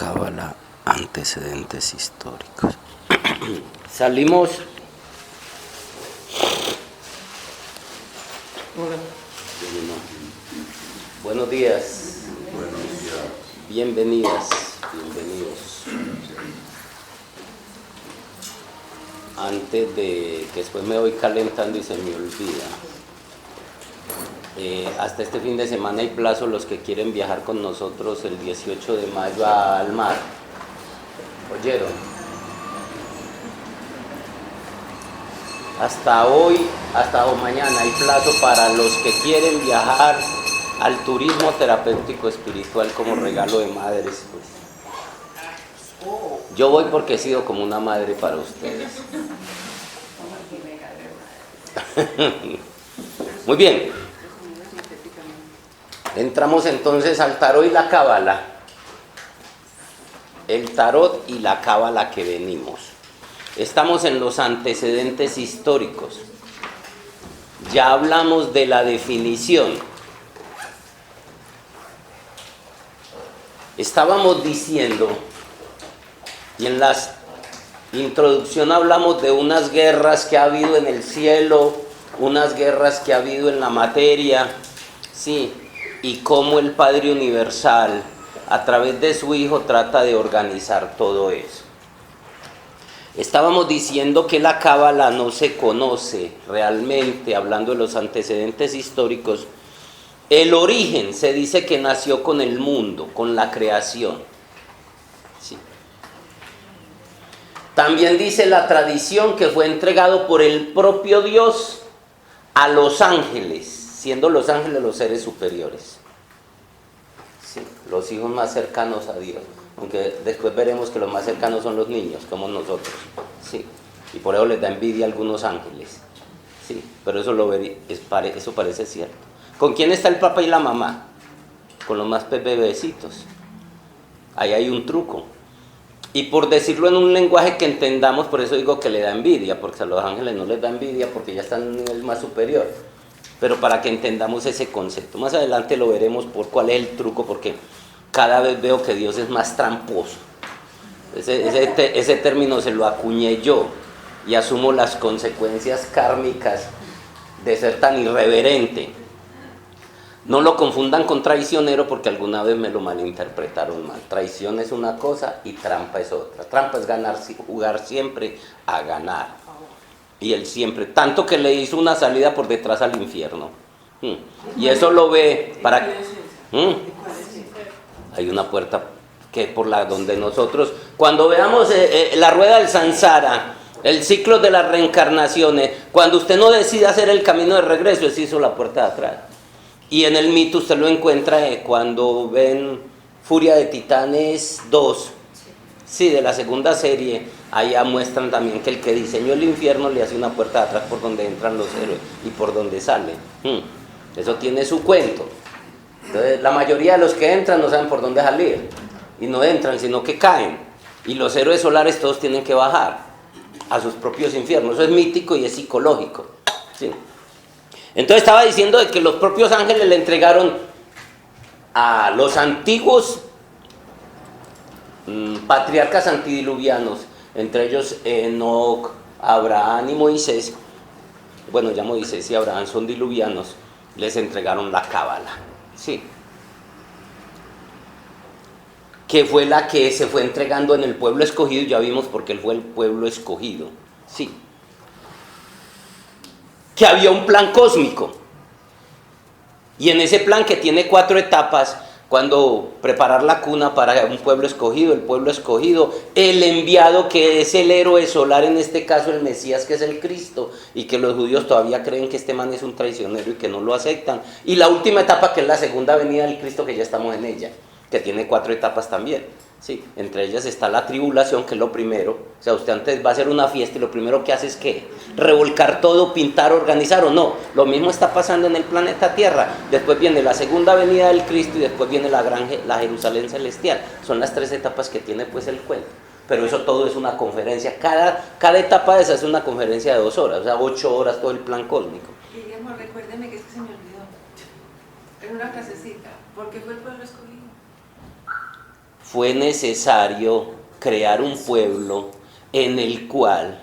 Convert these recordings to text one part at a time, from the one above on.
Cábala, antecedentes históricos. Salimos. Hola. Buenos días. Bienvenidas, bienvenidos. Antes de que después me voy calentando y se me olvida. Hasta este fin de semana hay plazo los que quieren viajar con nosotros el 18 de mayo al mar. ¿Oyeron? Hasta hoy, hasta mañana hay plazo para los que quieren viajar al turismo terapéutico espiritual como regalo de madres. Pues. Yo voy porque he sido como una madre para ustedes. Muy bien. Entramos entonces al tarot y la cábala. El tarot y la cábala que venimos. Estamos en los antecedentes históricos. Ya hablamos de la definición. Estábamos diciendo, y en la introducción hablamos de unas guerras que ha habido en el cielo, unas guerras que ha habido en la materia, sí, y cómo el Padre Universal, a través de su Hijo, trata de organizar todo eso. Estábamos diciendo que la cábala no se conoce realmente, hablando de los antecedentes históricos. El origen se dice que nació con el mundo, con la creación. Sí. También dice la tradición que fue entregado por el propio Dios a los ángeles, siendo los ángeles los seres superiores. Sí, los hijos más cercanos a Dios. Aunque después veremos que los más cercanos son los niños, como nosotros. Sí. Y por eso les da envidia a algunos ángeles. Sí, pero eso, eso parece cierto. ¿Con quién está el papá y la mamá? Con los más bebecitos. Ahí hay un truco. Y por decirlo en un lenguaje que entendamos, por eso digo que le da envidia, porque a los ángeles no les da envidia porque ya están en un nivel más superior. Pero para que entendamos ese concepto. Más adelante lo veremos por cuál es el truco, porque cada vez veo que Dios es más tramposo. Ese término se lo acuñé yo y asumo las consecuencias kármicas de ser tan irreverente. No lo confundan con traicionero porque alguna vez me lo malinterpretaron mal. Traición es una cosa y trampa es otra. Trampa es jugar siempre a ganar. Y él siempre, tanto que le hizo una salida por detrás al infierno. Y eso lo ve para... Hay una puerta que por la donde nosotros, cuando veamos la rueda del samsara, el ciclo de las reencarnaciones, cuando usted no decide hacer el camino de regreso, él se hizo la puerta de atrás. Y en el mito usted lo encuentra cuando ven Furia de Titanes 2, sí, de la segunda serie, allá muestran también que el que diseñó el infierno le hace una puerta de atrás por donde entran los héroes y por donde salen. Eso tiene su cuento. Entonces, la mayoría de los que entran no saben por dónde salir. Y no entran, sino que caen. Y los héroes solares todos tienen que bajar a sus propios infiernos. Eso es mítico y es psicológico. ¿Sí? Entonces estaba diciendo de que los propios ángeles le entregaron a los antiguos patriarcas antidiluvianos, entre ellos Enoc, Abraham y Moisés. Bueno, ya Moisés y Abraham son diluvianos. Les entregaron la cábala. Sí. Que fue la que se fue entregando en el pueblo escogido, ya vimos porque él fue el pueblo escogido. Sí. Que había un plan cósmico. Y en ese plan, que tiene 4 etapas, cuando preparar la cuna para un pueblo escogido, el pueblo escogido, el enviado, que es el héroe solar, en este caso el Mesías, que es el Cristo, y que los judíos todavía creen que este man es un traicionero y que no lo aceptan. Y la última etapa, que es la segunda venida del Cristo, que ya estamos en ella, que tiene 4 etapas también. Sí, entre ellas está la tribulación, que es lo primero. O sea, usted antes va a hacer una fiesta y lo primero que hace es ¿qué? Revolcar todo, pintar, organizar, ¿o no? Lo mismo está pasando en el planeta Tierra. Después viene la segunda venida del Cristo y después viene la Jerusalén celestial. Son las 3 etapas que tiene pues el cuento. Pero eso todo es una conferencia. Cada etapa de esa es una conferencia de 2 horas, o sea, 8 horas todo el plan cósmico. Guillermo, recuérdeme que es que se me olvidó. En una clasecita, ¿por qué fue el pueblo escogido? fue necesario crear un pueblo en el cual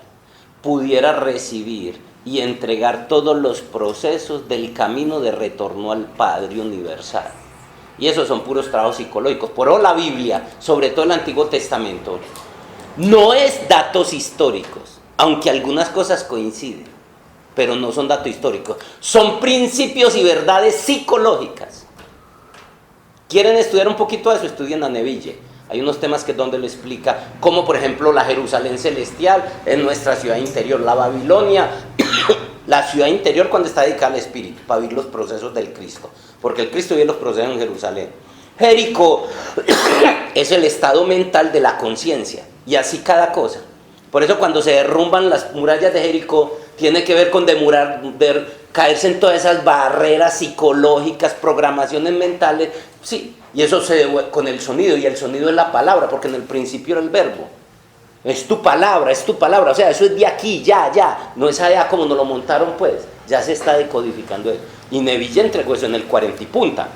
pudiera recibir y entregar todos los procesos del camino de retorno al Padre Universal. Y esos son puros trabajos psicológicos. Por eso la Biblia, sobre todo el Antiguo Testamento, no es datos históricos, aunque algunas cosas coinciden, pero no son datos históricos. Son principios y verdades psicológicas. ¿Quieren estudiar un poquito de eso? Estudien a Neville. Hay unos temas que donde lo explica, como por ejemplo la Jerusalén celestial es nuestra ciudad interior, la Babilonia, la ciudad interior cuando está dedicada al Espíritu, para vivir los procesos del Cristo, porque el Cristo vive los procesos en Jerusalén. Jericó es el estado mental de la conciencia, y así cada cosa. Por eso cuando se derrumban las murallas de Jericó, tiene que ver con caerse en todas esas barreras psicológicas, programaciones mentales, sí, y eso se debe con el sonido, y el sonido es la palabra, porque en el principio era el verbo. Es tu palabra, o sea, eso es de aquí, ya, no es allá como nos lo montaron pues, ya se está decodificando eso. Y Neville entregó eso en el 40 y punta,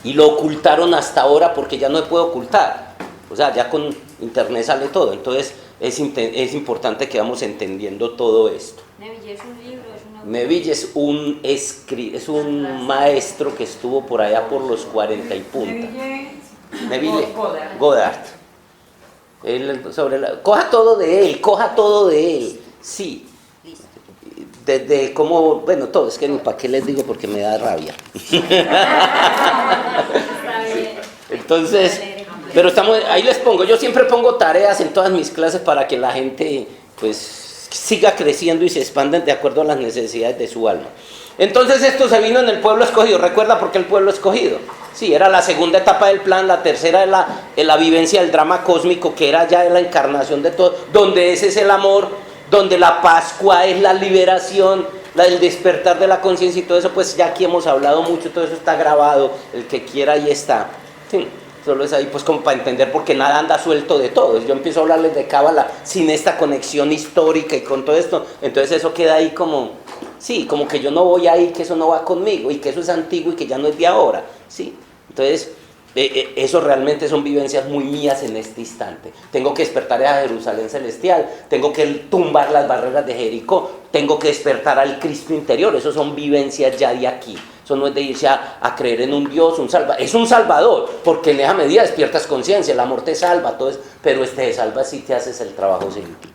y lo ocultaron hasta ahora porque ya no se puede ocultar, o sea, ya con internet sale todo, entonces es importante que vamos entendiendo todo esto. Neville es un libro, es una... Neville es un maestro que estuvo por allá por los 40 y punta. Neville Goddard. Coja todo de él, sí. Desde cómo, bueno, todo, es que para qué les digo porque me da rabia. Entonces, pero ahí les pongo, yo siempre pongo tareas en todas mis clases para que la gente pues siga creciendo y se expanda de acuerdo a las necesidades de su alma. Entonces esto se vino en el pueblo escogido, ¿recuerda por qué el pueblo escogido? Sí, era la segunda etapa del plan, la tercera es la vivencia del drama cósmico, que era ya la encarnación de todo, donde ese es el amor, donde la Pascua es la liberación, el despertar de la conciencia y todo eso, pues ya aquí hemos hablado mucho, todo eso está grabado, el que quiera ahí está. Sí, solo es ahí pues como para entender, porque nada anda suelto de todo. Yo empiezo a hablarles de Cábala sin esta conexión histórica y con todo esto, entonces eso queda ahí como, sí, como que yo no voy ahí, que eso no va conmigo y que eso es antiguo y que ya no es de ahora, sí. Entonces, eso realmente son vivencias muy mías en este instante. Tengo que despertar a Jerusalén celestial, tengo que tumbar las barreras de Jericó, tengo que despertar al Cristo interior. Eso son vivencias ya de aquí. Eso no es de irse a creer en un Dios, es un Salvador, porque en esa medida despiertas conciencia, el amor te salva, todo eso, pero te salva si te haces el trabajo sin ti.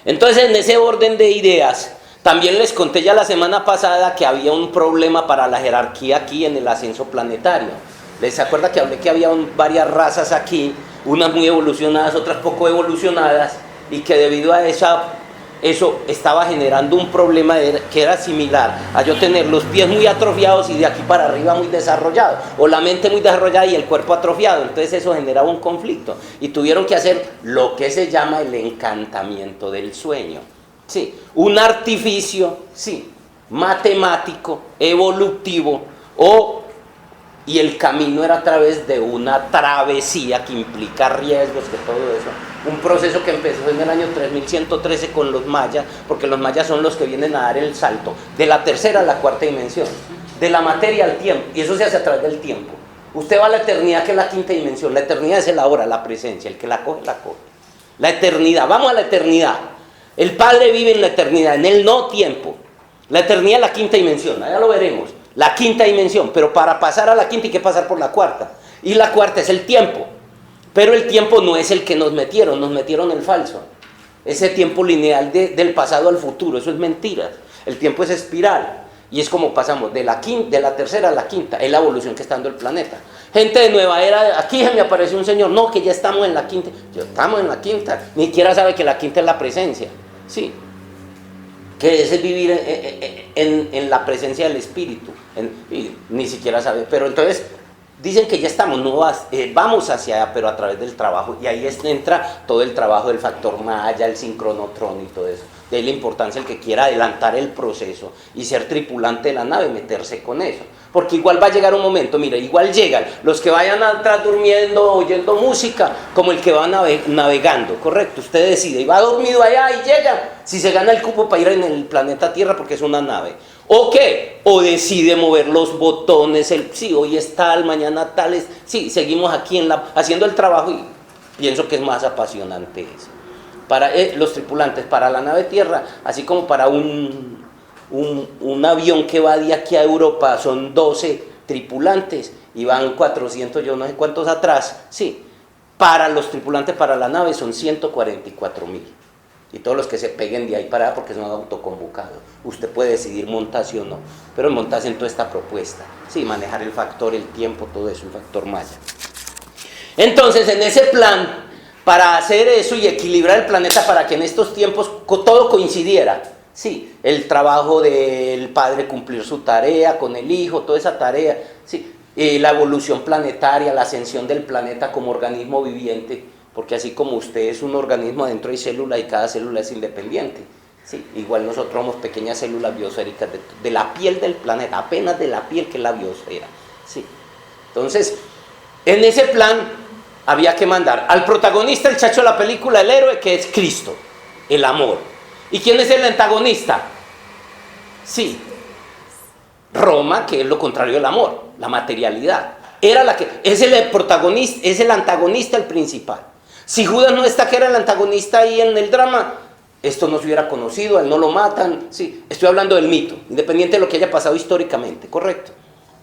Entonces, en ese orden de ideas, también les conté ya la semana pasada que había un problema para la jerarquía aquí en el ascenso planetario. ¿Les acuerda que hablé que había varias razas aquí, unas muy evolucionadas, otras poco evolucionadas, y que debido a eso estaba generando un problema que era similar a yo tener los pies muy atrofiados y de aquí para arriba muy desarrollados, o la mente muy desarrollada y el cuerpo atrofiado? Entonces eso generaba un conflicto, y tuvieron que hacer lo que se llama el encantamiento del sueño. Sí, un artificio, sí, matemático, evolutivo, y el camino era a través de una travesía que implica riesgos, que todo eso. Un proceso que empezó en el año 3113 con los mayas, porque los mayas son los que vienen a dar el salto de la tercera a la cuarta dimensión, de la materia al tiempo, y eso se hace a través del tiempo. Usted va a la eternidad, que es la quinta dimensión. La eternidad es el ahora, la presencia, el que la coge, la coge. La eternidad, vamos a la eternidad. El Padre vive en la eternidad, en el no tiempo. La eternidad es la quinta dimensión, allá lo veremos. La quinta dimensión, pero para pasar a la quinta hay que pasar por la cuarta. Y la cuarta es el tiempo. Pero el tiempo no es el que nos metieron el falso. Ese tiempo lineal del pasado al futuro, eso es mentira. El tiempo es espiral. Y es como pasamos de la tercera a la quinta, es la evolución que está dando el planeta. Gente de nueva era, aquí me apareció un señor, no, que ya estamos en la quinta. Estamos en la quinta, ni siquiera sabe que la quinta es la presencia. Sí. Que es vivir en la presencia del Espíritu, y ni siquiera sabe, pero entonces dicen que ya estamos, vamos hacia allá, pero a través del trabajo, y ahí entra todo el trabajo del factor Maya, el sincronotrón y todo eso. De ahí la importancia el que quiera adelantar el proceso y ser tripulante de la nave, meterse con eso, porque igual va a llegar un momento, mira, igual llegan los que vayan atrás durmiendo, oyendo música, como el que va navegando, correcto, usted decide, y va dormido allá y llega, si se gana el cupo para ir en el planeta Tierra porque es una nave, ¿O qué? O decide mover los botones, sí, hoy es tal, mañana tal, sí, seguimos aquí haciendo el trabajo y pienso que es más apasionante eso. Para los tripulantes, para la nave tierra, así como para un avión que va de aquí a Europa, son 12 tripulantes y van 400, yo no sé cuántos atrás, sí. Para los tripulantes, para la nave, son 144.000. Y todos los que se peguen de ahí para allá porque son autoconvocados. Usted puede decidir montarse o no, pero montarse en toda esta propuesta. Sí, manejar el factor, el tiempo, todo eso, el factor Maya. Entonces, en ese plan, para hacer eso y equilibrar el planeta para que en estos tiempos todo coincidiera, sí, el trabajo del padre cumplir su tarea con el hijo, toda esa tarea, sí, la evolución planetaria, la ascensión del planeta como organismo viviente, porque así como usted es un organismo, dentro hay células y cada célula es independiente, sí, igual nosotros somos pequeñas células biosféricas de la piel del planeta, apenas de la piel que es la biosfera, sí. Entonces, en ese plan había que mandar al protagonista, el chacho de la película, el héroe, que es Cristo, el amor. ¿Y quién es el antagonista? Sí, Roma, que es lo contrario del amor, la materialidad. Es el protagonista, es el antagonista, el principal. Si Judas no está, que era el antagonista ahí en el drama, esto no se hubiera conocido, a él no lo matan. Sí, estoy hablando del mito, independiente de lo que haya pasado históricamente, ¿correcto?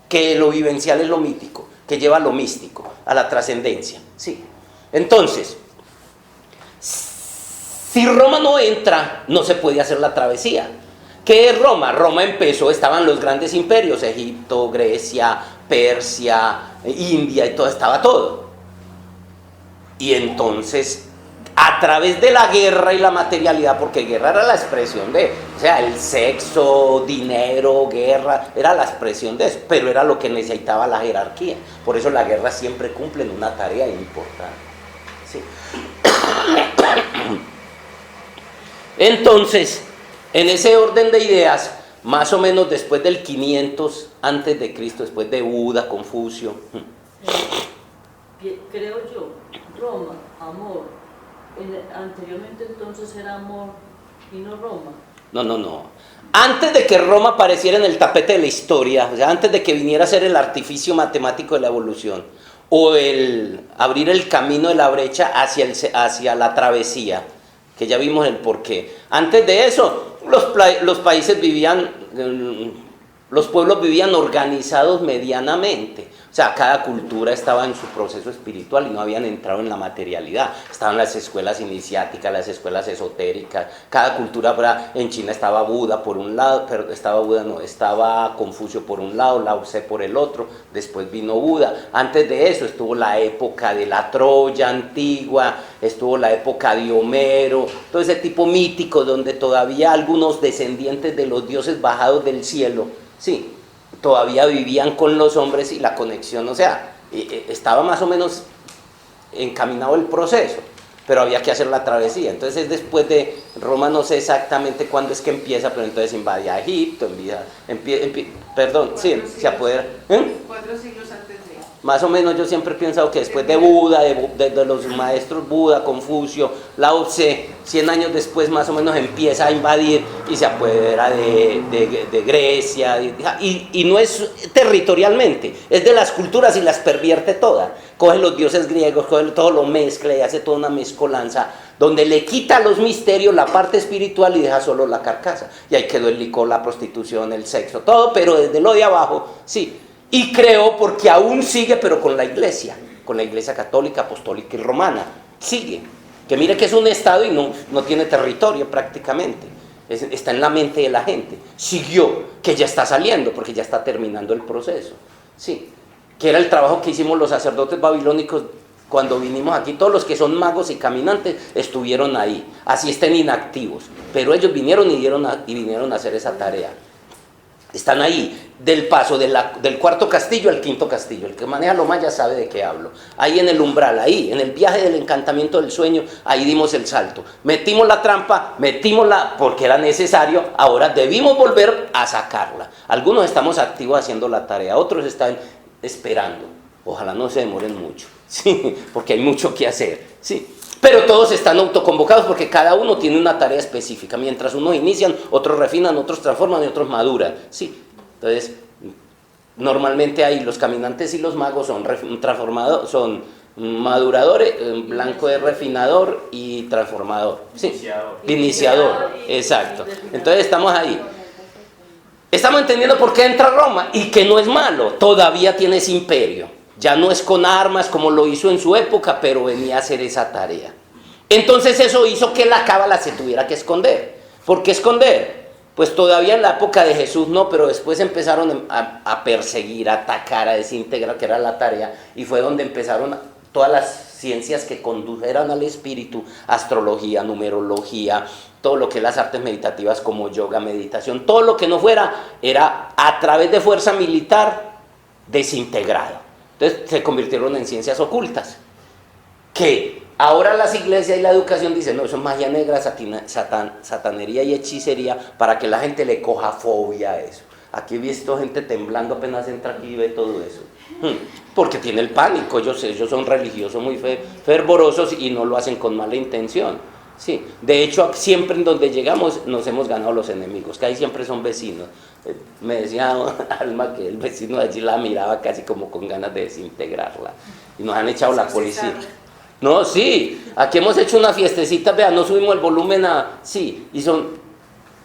Que lo vivencial es lo mítico, que lleva a lo místico, a la trascendencia. Sí. Entonces, si Roma no entra, no se puede hacer la travesía. ¿Qué es Roma? Roma empezó, estaban los grandes imperios, Egipto, Grecia, Persia, India, y todo, estaba todo. Y entonces, a través de la guerra y la materialidad, porque guerra era la expresión de, o sea, el sexo, dinero, guerra, era la expresión de eso, pero era lo que necesitaba la jerarquía. Por eso la guerra siempre cumple una tarea importante. Sí. Entonces, en ese orden de ideas, más o menos después del 500 antes de Cristo, después de Buda, Confucio. Creo yo, Roma, amor, anteriormente entonces era amor y no Roma. No. Antes de que Roma apareciera en el tapete de la historia, o sea, antes de que viniera a ser el artificio matemático de la evolución, o el abrir el camino de la brecha hacia la travesía, que ya vimos el porqué. Antes de eso, los países vivían, los pueblos vivían organizados medianamente. O sea, cada cultura estaba en su proceso espiritual y no habían entrado en la materialidad. Estaban las escuelas iniciáticas, las escuelas esotéricas. Cada cultura, en China estaba Buda por un lado, pero estaba Confucio por un lado, Lao Tse por el otro. Después vino Buda. Antes de eso estuvo la época de la Troya antigua, estuvo la época de Homero, todo ese tipo mítico donde todavía algunos descendientes de los dioses bajados del cielo, sí, todavía vivían con los hombres y la conexión, o sea, estaba más o menos encaminado el proceso, pero había que hacer la travesía. Entonces después de Roma, no sé exactamente cuándo es que empieza, pero entonces invade a Egipto, se apodera. 4 siglos antes de... Más o menos yo siempre he pensado que después de Buda, de los maestros Buda, Confucio, Lao Tse, 100 años después más o menos empieza a invadir y se apodera de Grecia, y no es territorialmente, es de las culturas y las pervierte todas. Coge los dioses griegos, todo lo mezcla y hace toda una mezcolanza, donde le quita a los misterios la parte espiritual y deja solo la carcasa. Y ahí quedó el licor, la prostitución, el sexo, todo, pero desde lo de abajo, sí. Y creo porque aún sigue, pero con la iglesia católica, apostólica y romana, sigue. Que mire que es un estado y no tiene territorio prácticamente, está en la mente de la gente. Siguió, que ya está saliendo, porque ya está terminando el proceso. Sí, que era el trabajo que hicimos los sacerdotes babilónicos cuando vinimos aquí. Todos los que son magos y caminantes estuvieron ahí, así estén inactivos, pero ellos vinieron y vinieron a hacer esa tarea. Están ahí, del paso del cuarto castillo al quinto castillo. El que maneja lo más ya sabe de qué hablo. Ahí en el umbral, ahí, en el viaje del encantamiento del sueño, ahí dimos el salto. Metimos la trampa, porque era necesario, ahora debimos volver a sacarla. Algunos estamos activos haciendo la tarea, otros están esperando. Ojalá no se demoren mucho, ¿sí? Porque hay mucho que hacer, ¿sí? Pero todos están autoconvocados porque cada uno tiene una tarea específica. Mientras unos inician, otros refinan, otros transforman y otros maduran. Sí, entonces normalmente hay los caminantes y los magos son transformados, son maduradores, blanco es refinador y transformador. Sí, iniciador, exacto. Entonces estamos ahí. Estamos entendiendo por qué entra Roma y que no es malo, todavía tiene ese imperio. Ya no es con armas como lo hizo en su época, pero venía a hacer esa tarea. Entonces eso hizo que la cábala se tuviera que esconder. ¿Por qué esconder? Pues todavía en la época de Jesús no, pero después empezaron a perseguir, a atacar, a desintegrar, que era la tarea, y fue donde empezaron todas las ciencias que condujeran al espíritu, astrología, numerología, todo lo que es las artes meditativas como yoga, meditación, todo lo que no fuera, era a través de fuerza militar desintegrado. Entonces se convirtieron en ciencias ocultas, que ahora las iglesias y la educación dicen, no, eso es magia negra, satanería y hechicería, para que la gente le coja fobia a eso. Aquí he visto gente temblando apenas entra aquí y ve todo eso, porque tiene el pánico. Ellos son religiosos muy fervorosos y no lo hacen con mala intención. Sí, de hecho siempre en donde llegamos nos hemos ganado los enemigos, que ahí siempre son vecinos. Me decía Alma que el vecino de allí la miraba casi como con ganas de desintegrarla y nos han echado la policía. No, sí, aquí hemos hecho una fiestecita, vean, no subimos el volumen sí, y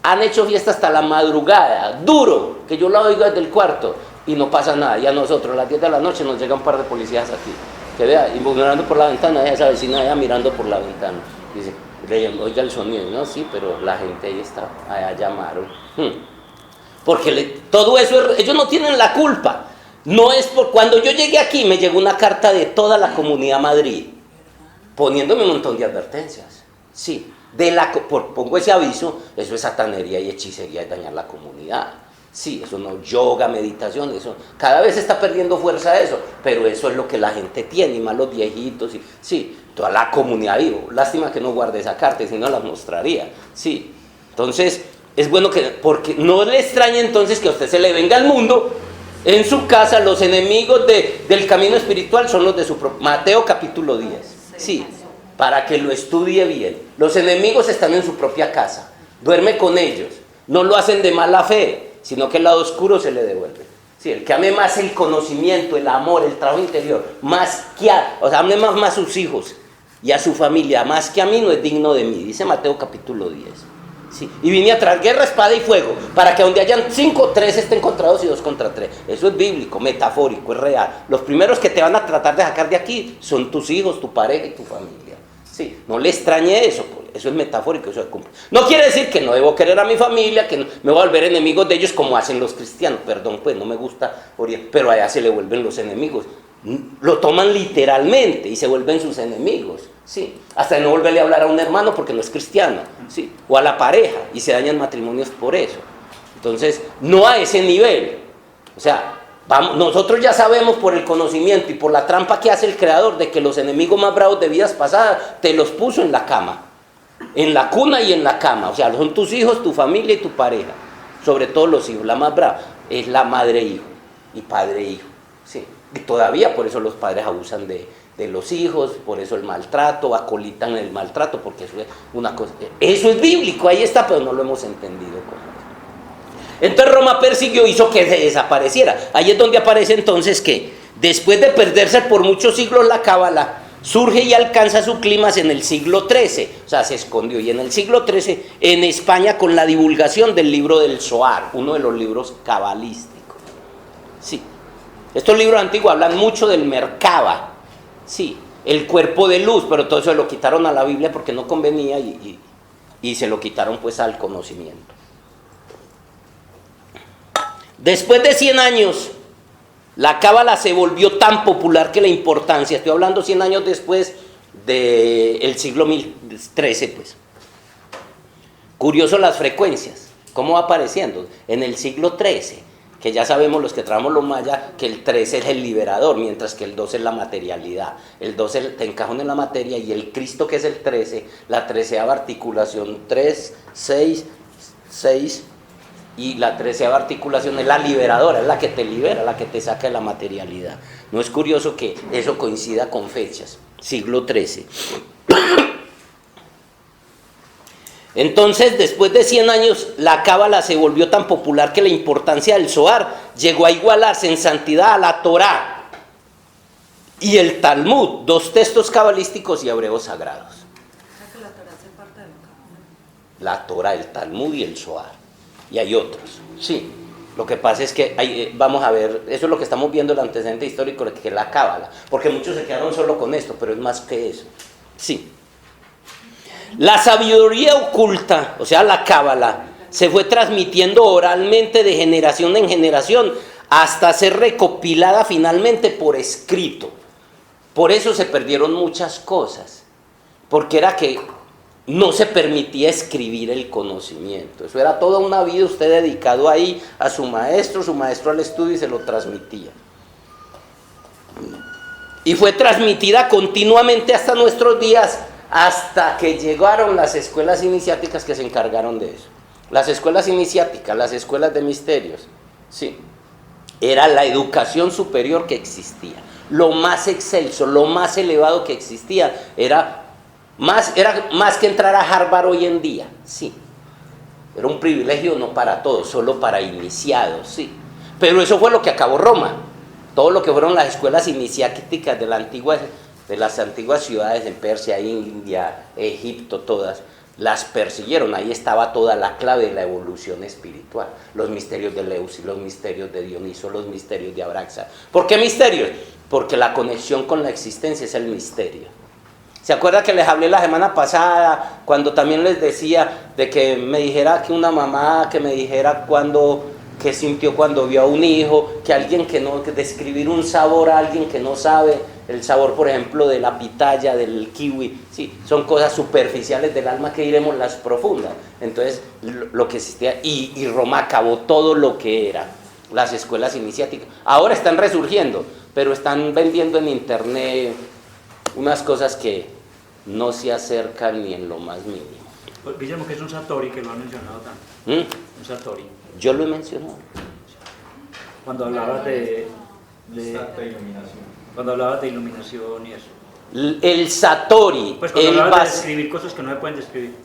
han hecho fiesta hasta la madrugada, duro, que yo la oigo desde el cuarto y no pasa nada. Y a nosotros a las 10 de la noche nos llega un par de policías aquí, que vea, y mirando por la ventana, esa vecina allá mirando por la ventana, dice, oiga el sonido, no, sí, pero la gente ahí está, allá llamaron, porque todo eso, ellos no tienen la culpa. No es por cuando yo llegué aquí me llegó una carta de toda la Comunidad Madrid poniéndome un montón de advertencias. Sí, pongo ese aviso, eso es satanería y hechicería, es dañar la comunidad. Sí, eso no, yoga, meditación, eso cada vez está perdiendo fuerza eso, pero eso es lo que la gente tiene, y más los viejitos, sí, toda la comunidad vivo. Lástima que no guarde esa carta, si no la mostraría. Sí, entonces es bueno porque no le extrañe entonces que a usted se le venga al mundo. En su casa los enemigos del camino espiritual son los de su propio. Mateo capítulo 10. Sí, para que lo estudie bien. Los enemigos están en su propia casa. Duerme con ellos. No lo hacen de mala fe, sino que el lado oscuro se le devuelve. Sí, el que ame más el conocimiento, el amor, el trabajo interior, ame más a sus hijos y a su familia, más que a mí, no es digno de mí. Dice Mateo capítulo 10. Sí, y vine a traer guerra, espada y fuego, para que donde hayan 5, 3 estén contra 2 y 2 contra 3. Eso es bíblico, metafórico, es real. Los primeros que te van a tratar de sacar de aquí son tus hijos, tu pareja y tu familia. Sí, no le extrañe eso es metafórico, eso es cumple. No quiere decir que no debo querer a mi familia, que no, me voy a volver enemigos de ellos como hacen los cristianos. Perdón, pues no me gusta, pero allá se le vuelven los enemigos. Lo toman literalmente y se vuelven sus enemigos. Sí, hasta no volverle a hablar a un hermano porque no es cristiano, sí, o a la pareja, y se dañan matrimonios por eso. Entonces, no a ese nivel. O sea, nosotros ya sabemos por el conocimiento y por la trampa que hace el Creador de que los enemigos más bravos de vidas pasadas te los puso en la cama, en la cuna y en la cama. O sea, son tus hijos, tu familia y tu pareja. Sobre todo los hijos. La más brava es la madre-hijo y padre-hijo. Sí. Y todavía por eso los padres abusan de los hijos, por eso el maltrato, acolitan el maltrato, porque eso es una cosa. Eso es bíblico, ahí está, pero no lo hemos entendido como es. Entonces Roma persiguió, hizo que se desapareciera. Ahí es donde aparece entonces que después de perderse por muchos siglos la cábala, surge y alcanza su clímax en el siglo XIII, o sea, se escondió. Y en el siglo XIII, en España, con la divulgación del libro del Zohar, uno de los libros cabalísticos. Sí, estos libros antiguos hablan mucho del Merkaba, sí, el cuerpo de luz, pero todo eso se lo quitaron a la Biblia porque no convenía y se lo quitaron pues al conocimiento. Después de 100 años, la cábala se volvió tan popular que la importancia, estoy hablando 100 años después del siglo XIII, pues. Curioso las frecuencias, cómo va apareciendo. En el siglo XIII, que ya sabemos los que trabajamos los mayas, que el 13 es el liberador, mientras que el 12 es la materialidad. El 12 te encajan en la materia y el Cristo, que es el 13, la 13ª articulación, 3, 6, 6, y la 13ª articulación es la liberadora, es la que te libera, la que te saca de la materialidad. ¿No es curioso que eso coincida con fechas? Siglo XIII. Entonces, después de 100 años, la cábala se volvió tan popular que la importancia del Zohar llegó a igualarse en santidad a la Torá y el Talmud, dos textos cabalísticos y hebreos sagrados. O sea que la Torá hace parte del canon. La Torá, el Talmud y el Zohar. Y hay otros, sí. Lo que pasa es que vamos a ver, eso es lo que estamos viendo, el antecedente histórico, que es la cábala. Porque muchos se quedaron solo con esto, pero es más que eso. Sí. La sabiduría oculta, o sea, la cábala, se fue transmitiendo oralmente de generación en generación hasta ser recopilada finalmente por escrito. Por eso se perdieron muchas cosas, porque era que no se permitía escribir el conocimiento. Eso era toda una vida usted dedicado ahí a su maestro al estudio y se lo transmitía. Y fue transmitida continuamente hasta nuestros días, hasta que llegaron las escuelas iniciáticas que se encargaron de eso. Las escuelas iniciáticas, las escuelas de misterios, sí, era la educación superior que existía. Lo más excelso, lo más elevado que existía, era más que entrar a Harvard hoy en día, sí. Era un privilegio no para todos, solo para iniciados, sí. Pero eso fue lo que acabó Roma. Todo lo que fueron las escuelas iniciáticas de las antiguas ciudades en Persia, India, Egipto, todas, las persiguieron. Ahí estaba toda la clave de la evolución espiritual. Los misterios de Leucis, los misterios de Dioniso, los misterios de Abraxa. ¿Por qué misterios? Porque la conexión con la existencia es el misterio. ¿Se acuerda que les hablé la semana pasada, cuando también les decía de que me dijera que una mamá, que me dijera que sintió cuando vio a un hijo, que alguien que describir un sabor a alguien que no sabe, el sabor, por ejemplo, de la pitaya, del kiwi, sí, son cosas superficiales del alma que diremos las profundas. Entonces, lo que existía, y Roma acabó todo lo que era, las escuelas iniciáticas. Ahora están resurgiendo, pero están vendiendo en internet unas cosas que no se acercan ni en lo más mínimo. Pues, Guillermo, que es un Satori, que lo han mencionado tanto. Un Satori. Yo lo he mencionado. Cuando hablabas de cuando hablabas de iluminación y eso. El Satori, pues cuando hablabas de describir cosas que no se pueden describir.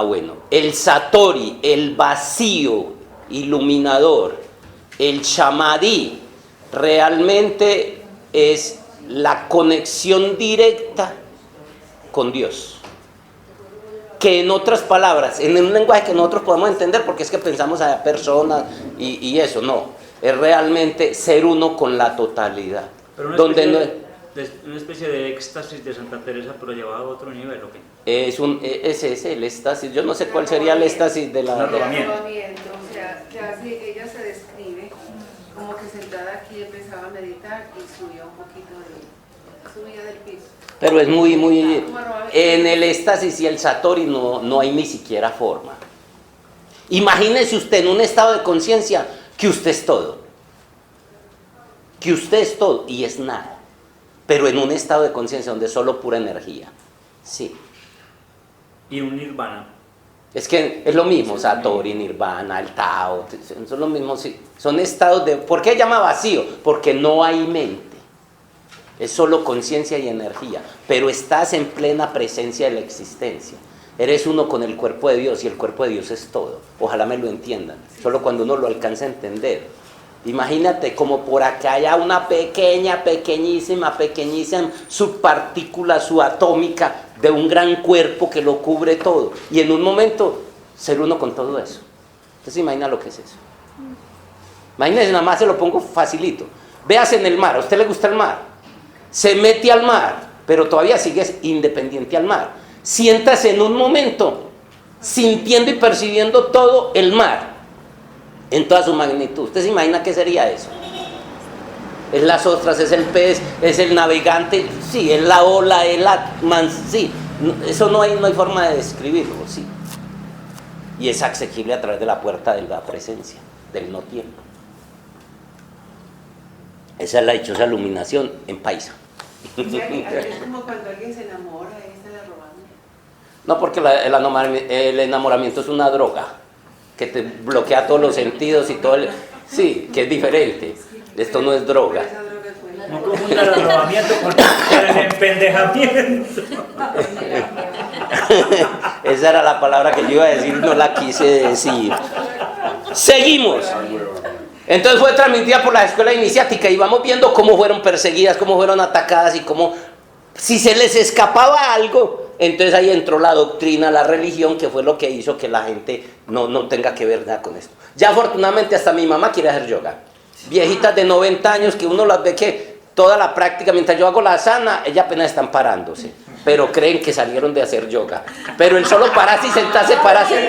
Bueno, el Satori, el vacío iluminador, el Shamadí, realmente es la conexión directa con Dios. Que en otras palabras, en un lenguaje que nosotros podemos entender, porque es que pensamos a personas y eso, no. Es realmente ser uno con la totalidad. Pero una especie de éxtasis de Santa Teresa, pero llevado a otro nivel, ¿o qué? Ese es el éxtasis. Yo no sé cuál sería el éxtasis de la... Arrobamiento, o sea, que así ella se describe como que sentada aquí empezaba a meditar y subía un poquito subía del piso. Pero es muy... En el éxtasis y el Satori no hay ni siquiera forma. Imagínese usted en un estado de conciencia que usted es todo. Que usted es todo y es nada. Pero en un estado de conciencia donde es solo pura energía. Sí. Y un nirvana. Es que es lo mismo, Satori, Nirvana, el Tao, son lo mismo, sí. Son estados de... ¿Por qué llama vacío? Porque no hay mente. Es solo conciencia y energía, pero estás en plena presencia de la existencia. Eres uno con el cuerpo de Dios y el cuerpo de Dios es todo. Ojalá me lo entiendan, solo cuando uno lo alcance a entender. Imagínate como por acá haya una pequeñísima subpartícula subatómica de un gran cuerpo que lo cubre todo. Y en un momento ser uno con todo eso. Entonces imagina lo que es eso. Imagínense, nada más se lo pongo facilito. Véase en el mar, ¿a usted le gusta el mar? Se mete al mar, pero todavía sigue independiente al mar. Siéntase en un momento, sintiendo y percibiendo todo el mar, en toda su magnitud. ¿Usted se imagina qué sería eso? Es las ostras, es el pez, es el navegante, sí, es la ola, es la sí. Eso no hay forma de describirlo, sí. Y es accesible a través de la puerta de la presencia, del no tiempo. Esa es la dichosa iluminación en paisa. Es como cuando alguien se enamora y está robando. No, porque el enamoramiento es una droga que te bloquea todos los sentidos y todo sí, que es diferente. Esto no es droga. confunda el arrobamiento con el empendejamiento. Esa era la palabra que yo iba a decir, no la quise decir. Seguimos. Entonces fue transmitida por la escuela iniciática y vamos viendo cómo fueron perseguidas, cómo fueron atacadas y cómo, si se les escapaba algo, entonces ahí entró la doctrina, la religión, que fue lo que hizo que la gente no tenga que ver nada con esto. Ya afortunadamente hasta mi mamá quiere hacer yoga. Viejitas de 90 años que uno las ve que toda la práctica, mientras yo hago la asana, ellas apenas están parándose. Pero creen que salieron de hacer yoga. Pero el solo pararse y sentarse, pararse.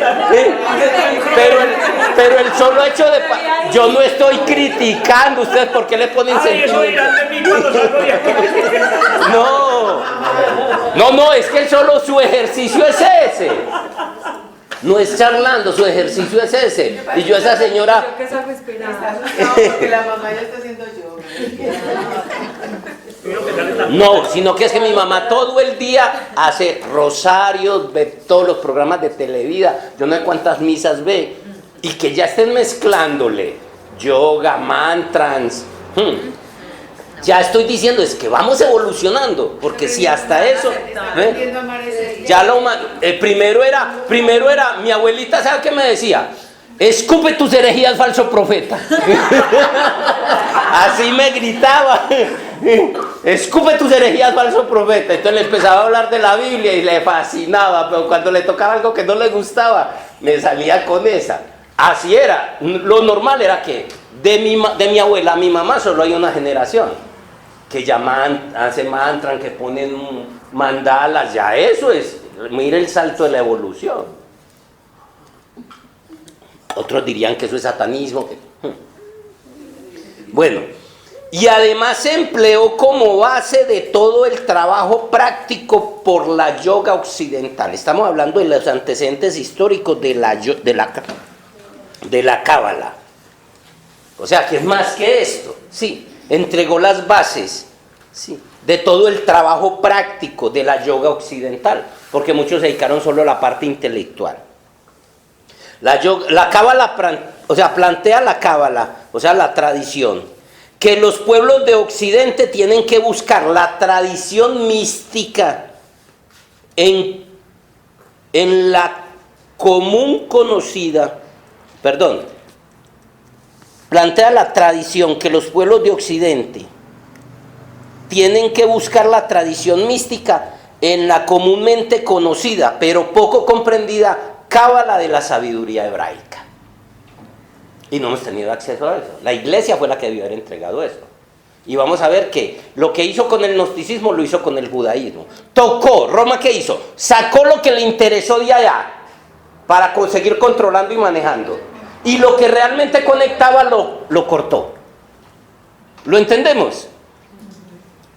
Pero el solo hecho de... Yo no estoy criticando. ¿Ustedes por qué le ponen sentido? No, es que el solo su ejercicio es ese. No es charlando, su ejercicio es ese. Y yo esa señora... Creo que esa respirada. Está asustado porque la mamá ya está haciendo yoga. No, sino que es que mi mamá todo el día hace rosarios, ve todos los programas de Televida, yo no sé cuántas misas ve, y que ya estén mezclándole yoga, mantras. Ya estoy diciendo, es que vamos evolucionando, porque si hasta eso, ya lo primero era, mi abuelita, ¿sabe qué me decía? Escupe tus herejías, falso profeta. Así me gritaba. Escupe tus herejías, falso profeta. Entonces le empezaba a hablar de la Biblia y le fascinaba, pero cuando le tocaba algo que no le gustaba, me salía con esa. Así era. Lo normal era que de mi abuela a mi mamá solo hay una generación. Que llaman, hacen mantras, que ponen mandalas, ya eso es. Mira el salto de la evolución. Otros dirían que eso es satanismo. Bueno, y además se empleó como base de todo el trabajo práctico por la yoga occidental. Estamos hablando de los antecedentes históricos de la Cábala. O sea, que es más que esto. Sí, entregó las bases, sí, de todo el trabajo práctico de la yoga occidental, porque muchos se dedicaron solo a la parte intelectual. La Cábala, o sea, plantea la Cábala, o sea, la tradición, que los pueblos de Occidente tienen que buscar la tradición mística en la común conocida, plantea la tradición que los pueblos de Occidente tienen que buscar la tradición mística en la comúnmente conocida, pero poco comprendida, Cábala de la sabiduría hebraica. Y no hemos tenido acceso a eso. La iglesia fue la que debió haber entregado eso. Y vamos a ver que lo que hizo con el gnosticismo lo hizo con el judaísmo. Tocó, Roma, ¿qué hizo? Sacó lo que le interesó de allá para seguir controlando y manejando. Y lo que realmente conectaba lo cortó. ¿Lo entendemos?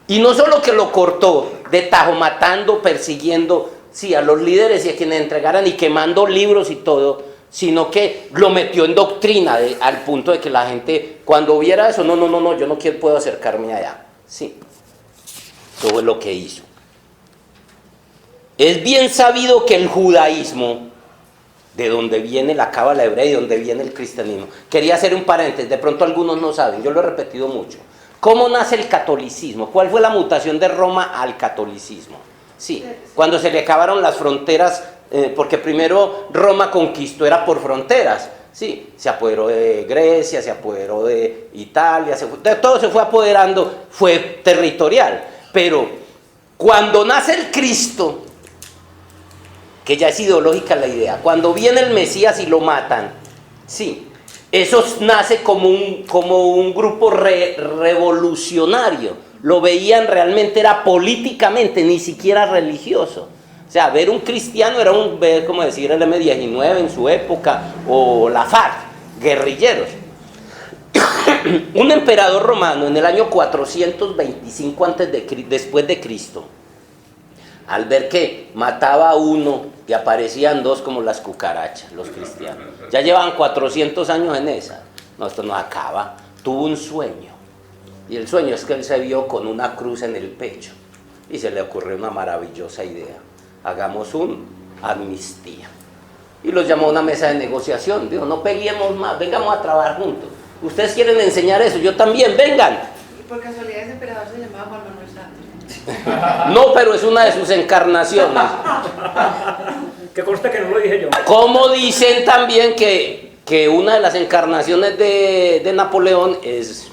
Y no solo que lo cortó de tajo, matando, persiguiendo, sí, a los líderes y a quienes entregaran y quemando libros y todo, sino que lo metió en doctrina al punto de que la gente, cuando viera eso, no, yo no puedo acercarme allá. Sí, todo es lo que hizo. Es bien sabido que el judaísmo, de donde viene la Cábala hebrea y de donde viene el cristianismo, quería hacer un paréntesis, de pronto algunos no saben, yo lo he repetido mucho. ¿Cómo nace el catolicismo? ¿Cuál fue la mutación de Roma al catolicismo? Sí, cuando se le acabaron las fronteras, porque primero Roma conquistó, era por fronteras, sí, se apoderó de Grecia, se apoderó de Italia, de todo se fue apoderando, fue territorial, pero cuando nace el Cristo, que ya es ideológica la idea, cuando viene el Mesías y lo matan, sí, eso nace como un grupo revolucionario, lo veían realmente, era políticamente, ni siquiera religioso. O sea, ver un cristiano era ver, como decir, el M-19 en su época, o la FARC, guerrilleros. Un emperador romano en el año 425 después de Cristo, al ver que mataba a uno y aparecían dos como las cucarachas, los cristianos, ya llevaban 400 años en esa, no, esto no acaba, tuvo un sueño. Y el sueño es que él se vio con una cruz en el pecho y se le ocurrió una maravillosa idea. Hagamos una amnistía. Y los llamó a una mesa de negociación. Dijo, no peleemos más, vengamos a trabajar juntos. Ustedes quieren enseñar eso, yo también, vengan. por casualidad ese emperador se llamaba Juan Manuel Santos. No, pero es una de sus encarnaciones. Que consta que no lo dije yo. Como dicen también que una de las encarnaciones de Napoleón es...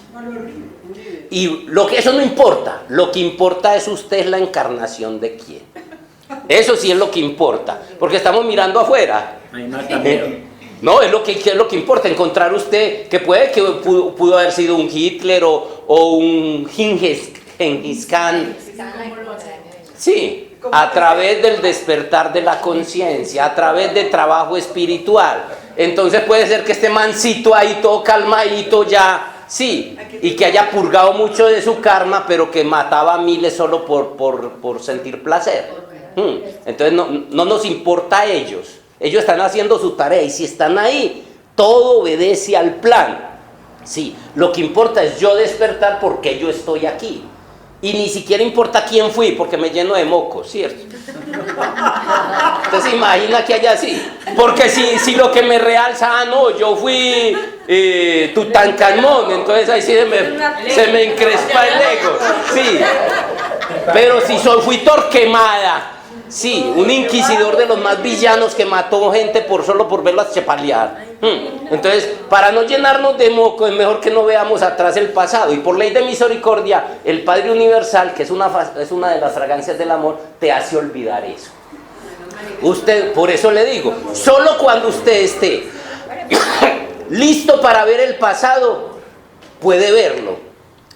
Y eso no importa, lo que importa es usted la encarnación de quién. Eso sí es lo que importa, porque estamos mirando afuera. Hay más también. No, es lo que importa, encontrar usted, que puede que pudo haber sido un Hitler o un Genghis Khan. Sí, a través del despertar de la conciencia, a través de trabajo espiritual. Entonces puede ser que este mancito ahí todo calmadito ya... Sí, y que haya purgado mucho de su karma, pero que mataba a miles solo por sentir placer. Entonces no nos importa a ellos. Ellos están haciendo su tarea y si están ahí, todo obedece al plan. Sí, lo que importa es yo despertar porque yo estoy aquí. Y ni siquiera importa quién fui, porque me lleno de mocos, ¿cierto? Usted se imagina que haya así. Porque si lo que me realza, no, yo fui Tutankamón, entonces ahí sí se me encrespa el ego. Sí. Pero si fui Torquemada, sí, un inquisidor de los más villanos que mató gente solo por verlas chepalear. Entonces, para no llenarnos de moco, es mejor que no veamos atrás el pasado. Y por ley de misericordia, el Padre Universal, que es una de las fragancias del amor, te hace olvidar eso. Usted, por eso le digo, solo cuando usted esté listo para ver el pasado, puede verlo.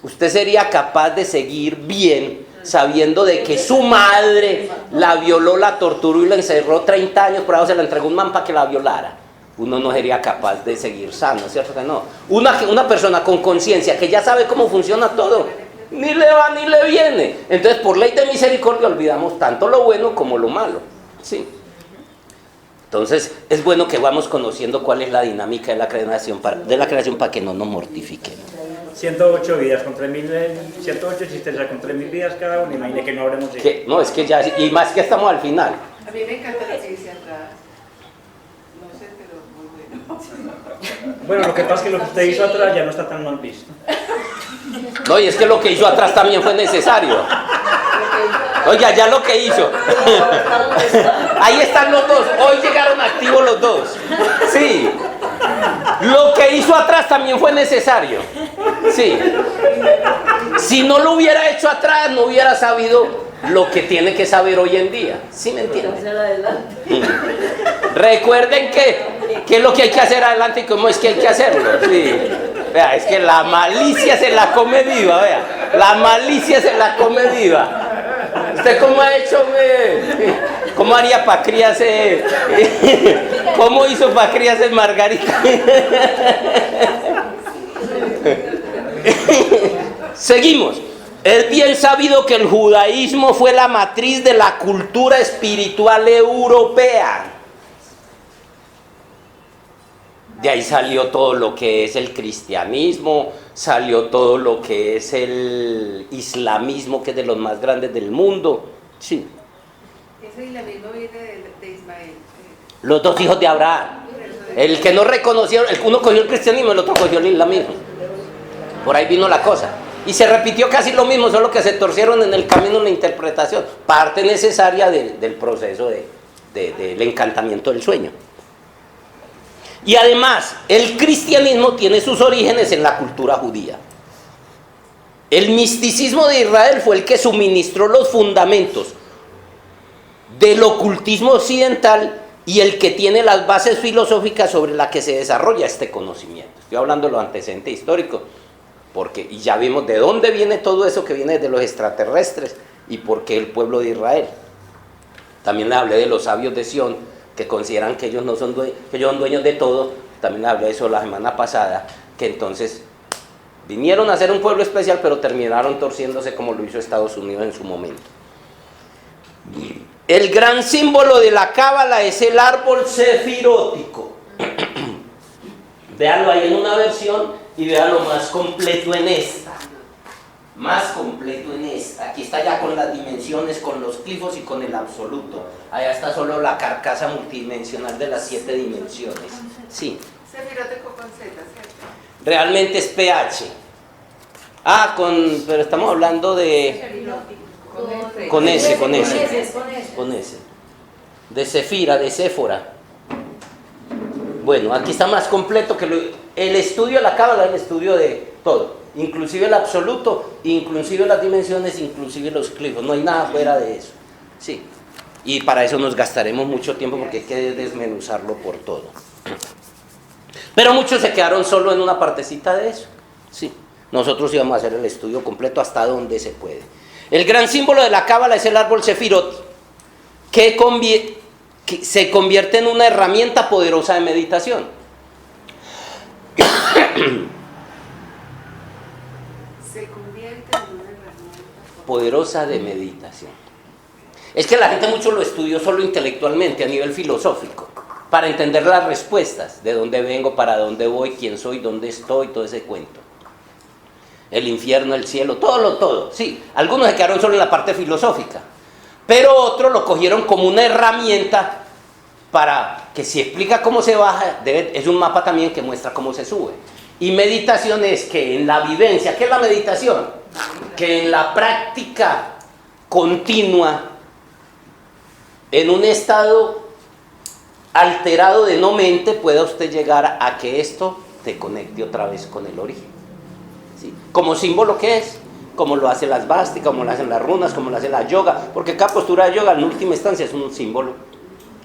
Usted sería capaz de seguir bien, sabiendo de que su madre la violó, la torturó y la encerró 30 años, por ahí se la entregó un man para que la violara. Uno no sería capaz de seguir sano, ¿cierto que no? Una persona con conciencia que ya sabe cómo funciona todo, ni le va ni le viene. Entonces, por ley de misericordia, olvidamos tanto lo bueno como lo malo. ¿Sí? Entonces, es bueno que vamos conociendo cuál es la dinámica de la creación para que no nos mortifiquemos. 108 vidas con 3.000, 108 existencias con 3.000 vidas cada uno, imagine que no habremos llegado. No, es que ya, y más que estamos al final. A mí me encanta lo que dice atrás. No sé, pero muy bueno. Bueno, lo que pasa es que lo que usted hizo atrás ya no está tan mal visto. No, y es que lo que hizo atrás también fue necesario. Oiga, ya lo que hizo. Ahí están los dos. Hoy llegaron activos los dos. Sí. Lo que hizo atrás también fue necesario. Sí. Si no lo hubiera hecho atrás, no hubiera sabido lo que tiene que saber hoy en día. ¿Sí me entienden? Recuerden qué es lo que hay que hacer adelante y cómo es que hay que hacerlo. Sí. Vea, es que la malicia se la come viva, vea. La malicia se la come viva. ¿Usted cómo ha hecho? ¿Cómo haría para criarse? ¿Cómo hizo para criarse Margarita? Seguimos. Es bien sabido que el judaísmo fue la matriz de la cultura espiritual europea. De ahí salió todo lo que es el cristianismo, salió todo lo que es el islamismo, que es de los más grandes del mundo. Sí. Ese islamismo viene de Ismael. Los dos hijos de Abraham. El que no reconocieron, uno cogió el cristianismo, el otro cogió el islamismo. Por ahí vino la cosa. Y se repitió casi lo mismo, solo que se torcieron en el camino en la interpretación. Parte necesaria del proceso del encantamiento del sueño. Y además, el cristianismo tiene sus orígenes en la cultura judía. El misticismo de Israel fue el que suministró los fundamentos del ocultismo occidental y el que tiene las bases filosóficas sobre las que se desarrolla este conocimiento. Estoy hablando de los antecedentes históricos, y ya vimos de dónde viene todo eso que viene de los extraterrestres y por qué el pueblo de Israel. También le hablé de los sabios de Sión, que consideran que ellos no son dueños de todo. También le hablé de eso la semana pasada, que entonces vinieron a ser un pueblo especial, pero terminaron torciéndose como lo hizo Estados Unidos en su momento. El gran símbolo de la cábala es el árbol sefirótico. Véanlo ahí en una versión y véanlo más completo en esta. Más completo en esta. Aquí está ya con las dimensiones, con los glifos y con el absoluto. Allá está solo la carcasa multidimensional de las 7 dimensiones. Sí. Sefirótico con Z, ¿cierto? Realmente es pH. Pero estamos hablando de... Con ese. De Cefira, de Séfora. Bueno, aquí está más completo que el estudio de la cábala, el estudio de todo. Inclusive el absoluto, inclusive las dimensiones, inclusive los clifos. No hay nada fuera de eso. Sí. Y para eso nos gastaremos mucho tiempo porque hay que desmenuzarlo por todo. Pero muchos se quedaron solo en una partecita de eso. Sí. Nosotros íbamos a hacer el estudio completo hasta donde se puede. El gran símbolo de la cábala es el árbol Sefirot, que se convierte en una herramienta poderosa de meditación. Se convierte en una herramienta Poderosa de meditación. Es que la gente mucho lo estudió solo intelectualmente, a nivel filosófico, para entender las respuestas, de dónde vengo, para dónde voy, quién soy, dónde estoy, todo ese cuento. El infierno, el cielo, todo, sí. Algunos se quedaron solo en la parte filosófica, pero otros lo cogieron como una herramienta para que si explica cómo se baja, es un mapa también que muestra cómo se sube. Y meditación es que en la vivencia, ¿qué es la meditación? Que en la práctica continua, en un estado alterado de no mente, pueda usted llegar a que esto te conecte otra vez con el origen. ¿Sí? Como símbolo, ¿qué es? Como lo hace las vásticas, como lo hacen las runas, como lo hace la yoga, porque cada postura de yoga en última instancia es un símbolo,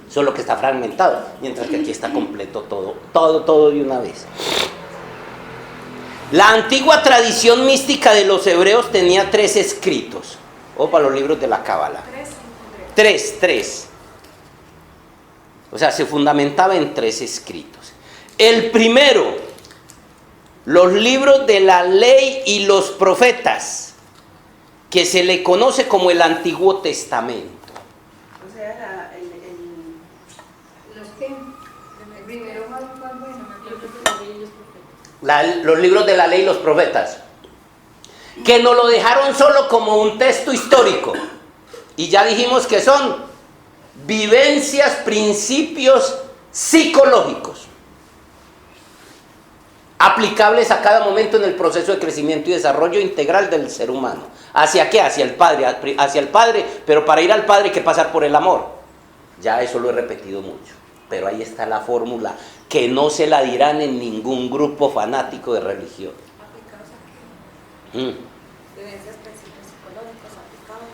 solo que está fragmentado, mientras que aquí está completo todo de una vez. La antigua tradición mística de los hebreos tenía 3 escritos, o para los libros de la cábala. 3. O sea, se fundamentaba en 3 escritos. El primero, los libros de la ley y los profetas, que se le conoce como el Antiguo Testamento. O sea, los que el primero más bueno. Los libros de la ley y los profetas, que nos lo dejaron solo como un texto histórico. Y ya dijimos que son vivencias, principios psicológicos, aplicables a cada momento en el proceso de crecimiento y desarrollo integral del ser humano. ¿Hacia qué? Hacia el Padre, pero para ir al Padre hay que pasar por el amor. Ya eso lo he repetido mucho, pero ahí está la fórmula, que no se la dirán en ningún grupo fanático de religión. Vivencias, principios psicológicos aplicados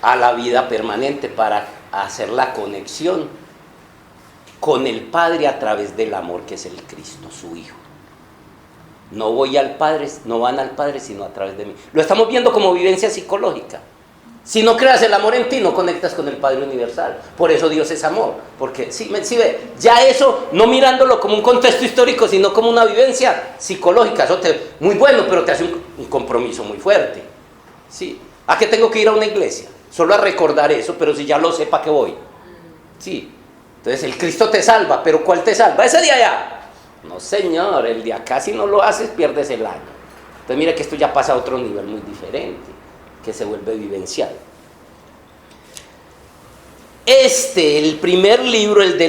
A la vida permanente, para hacer la conexión con el Padre a través del amor que es el Cristo, su Hijo. No voy al Padre, no van al Padre sino a través de mí. Lo estamos viendo como vivencia psicológica. Si no creas el amor en ti, no conectas con el Padre Universal. Por eso Dios es amor. Porque si ve, ya eso, no mirándolo como un contexto histórico, sino como una vivencia psicológica. Eso muy bueno, pero te hace un compromiso muy fuerte. ¿Sí? ¿A qué tengo que ir a una iglesia? Solo a recordar eso, pero si ya lo sé, ¿para qué voy? Sí. Entonces el Cristo te salva, pero ¿cuál te salva? Ese de allá. No, señor, el de acá, si no lo haces, pierdes el año. Entonces mira que esto ya pasa a otro nivel muy diferente, que se vuelve vivencial. El primer libro, el de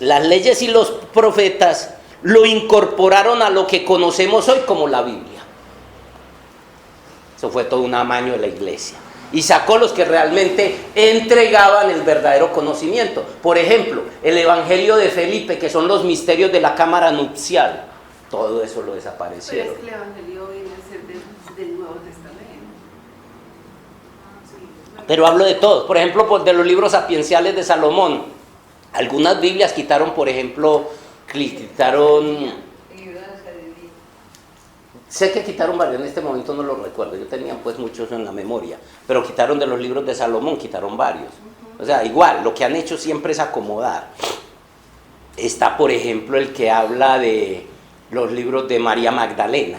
las leyes y los profetas, lo incorporaron a lo que conocemos hoy como la Biblia. Eso fue todo un amaño de la iglesia. Y sacó los que realmente entregaban el verdadero conocimiento. Por ejemplo, el Evangelio de Felipe, que son los misterios de la cámara nupcial. Todo eso lo desaparecieron. Pero es que el Evangelio viene a ser del Nuevo Testamento. Pero hablo de todos. Por ejemplo, pues, de los libros sapienciales de Salomón. Algunas Biblias quitaron, por ejemplo, sé que quitaron varios, en este momento no lo recuerdo, yo tenía pues muchos en la memoria, pero quitaron de los libros de Salomón, quitaron varios. O sea, igual, lo que han hecho siempre es acomodar. Está, por ejemplo, el que habla de los libros de María Magdalena.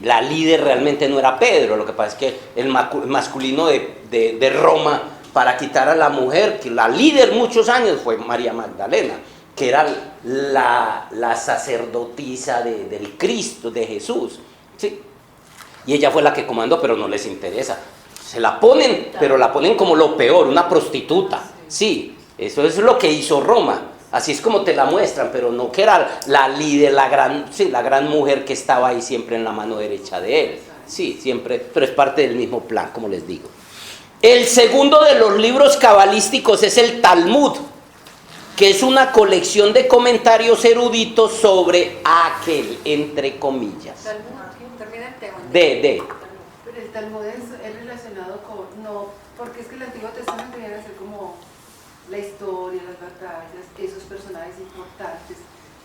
La líder realmente no era Pedro, lo que pasa es que el masculino de Roma, para quitar a la mujer, que la líder muchos años fue María Magdalena, que era la sacerdotisa del Cristo, de Jesús, ¿sí? Y ella fue la que comandó, pero no les interesa. Se la ponen, pero la ponen como lo peor, una prostituta. Sí, eso es lo que hizo Roma. Así es como te la muestran, pero no que era la líder, la gran mujer que estaba ahí siempre en la mano derecha de él. Sí, siempre, pero es parte del mismo plan, como les digo. El segundo de los libros cabalísticos es el Talmud, que es una colección de comentarios eruditos sobre aquel, entre comillas. Termina en tema. De. Pero el Talmud es relacionado con, no, porque es que el Antiguo Testamento viene a ser como la historia, las batallas, esos personajes importantes,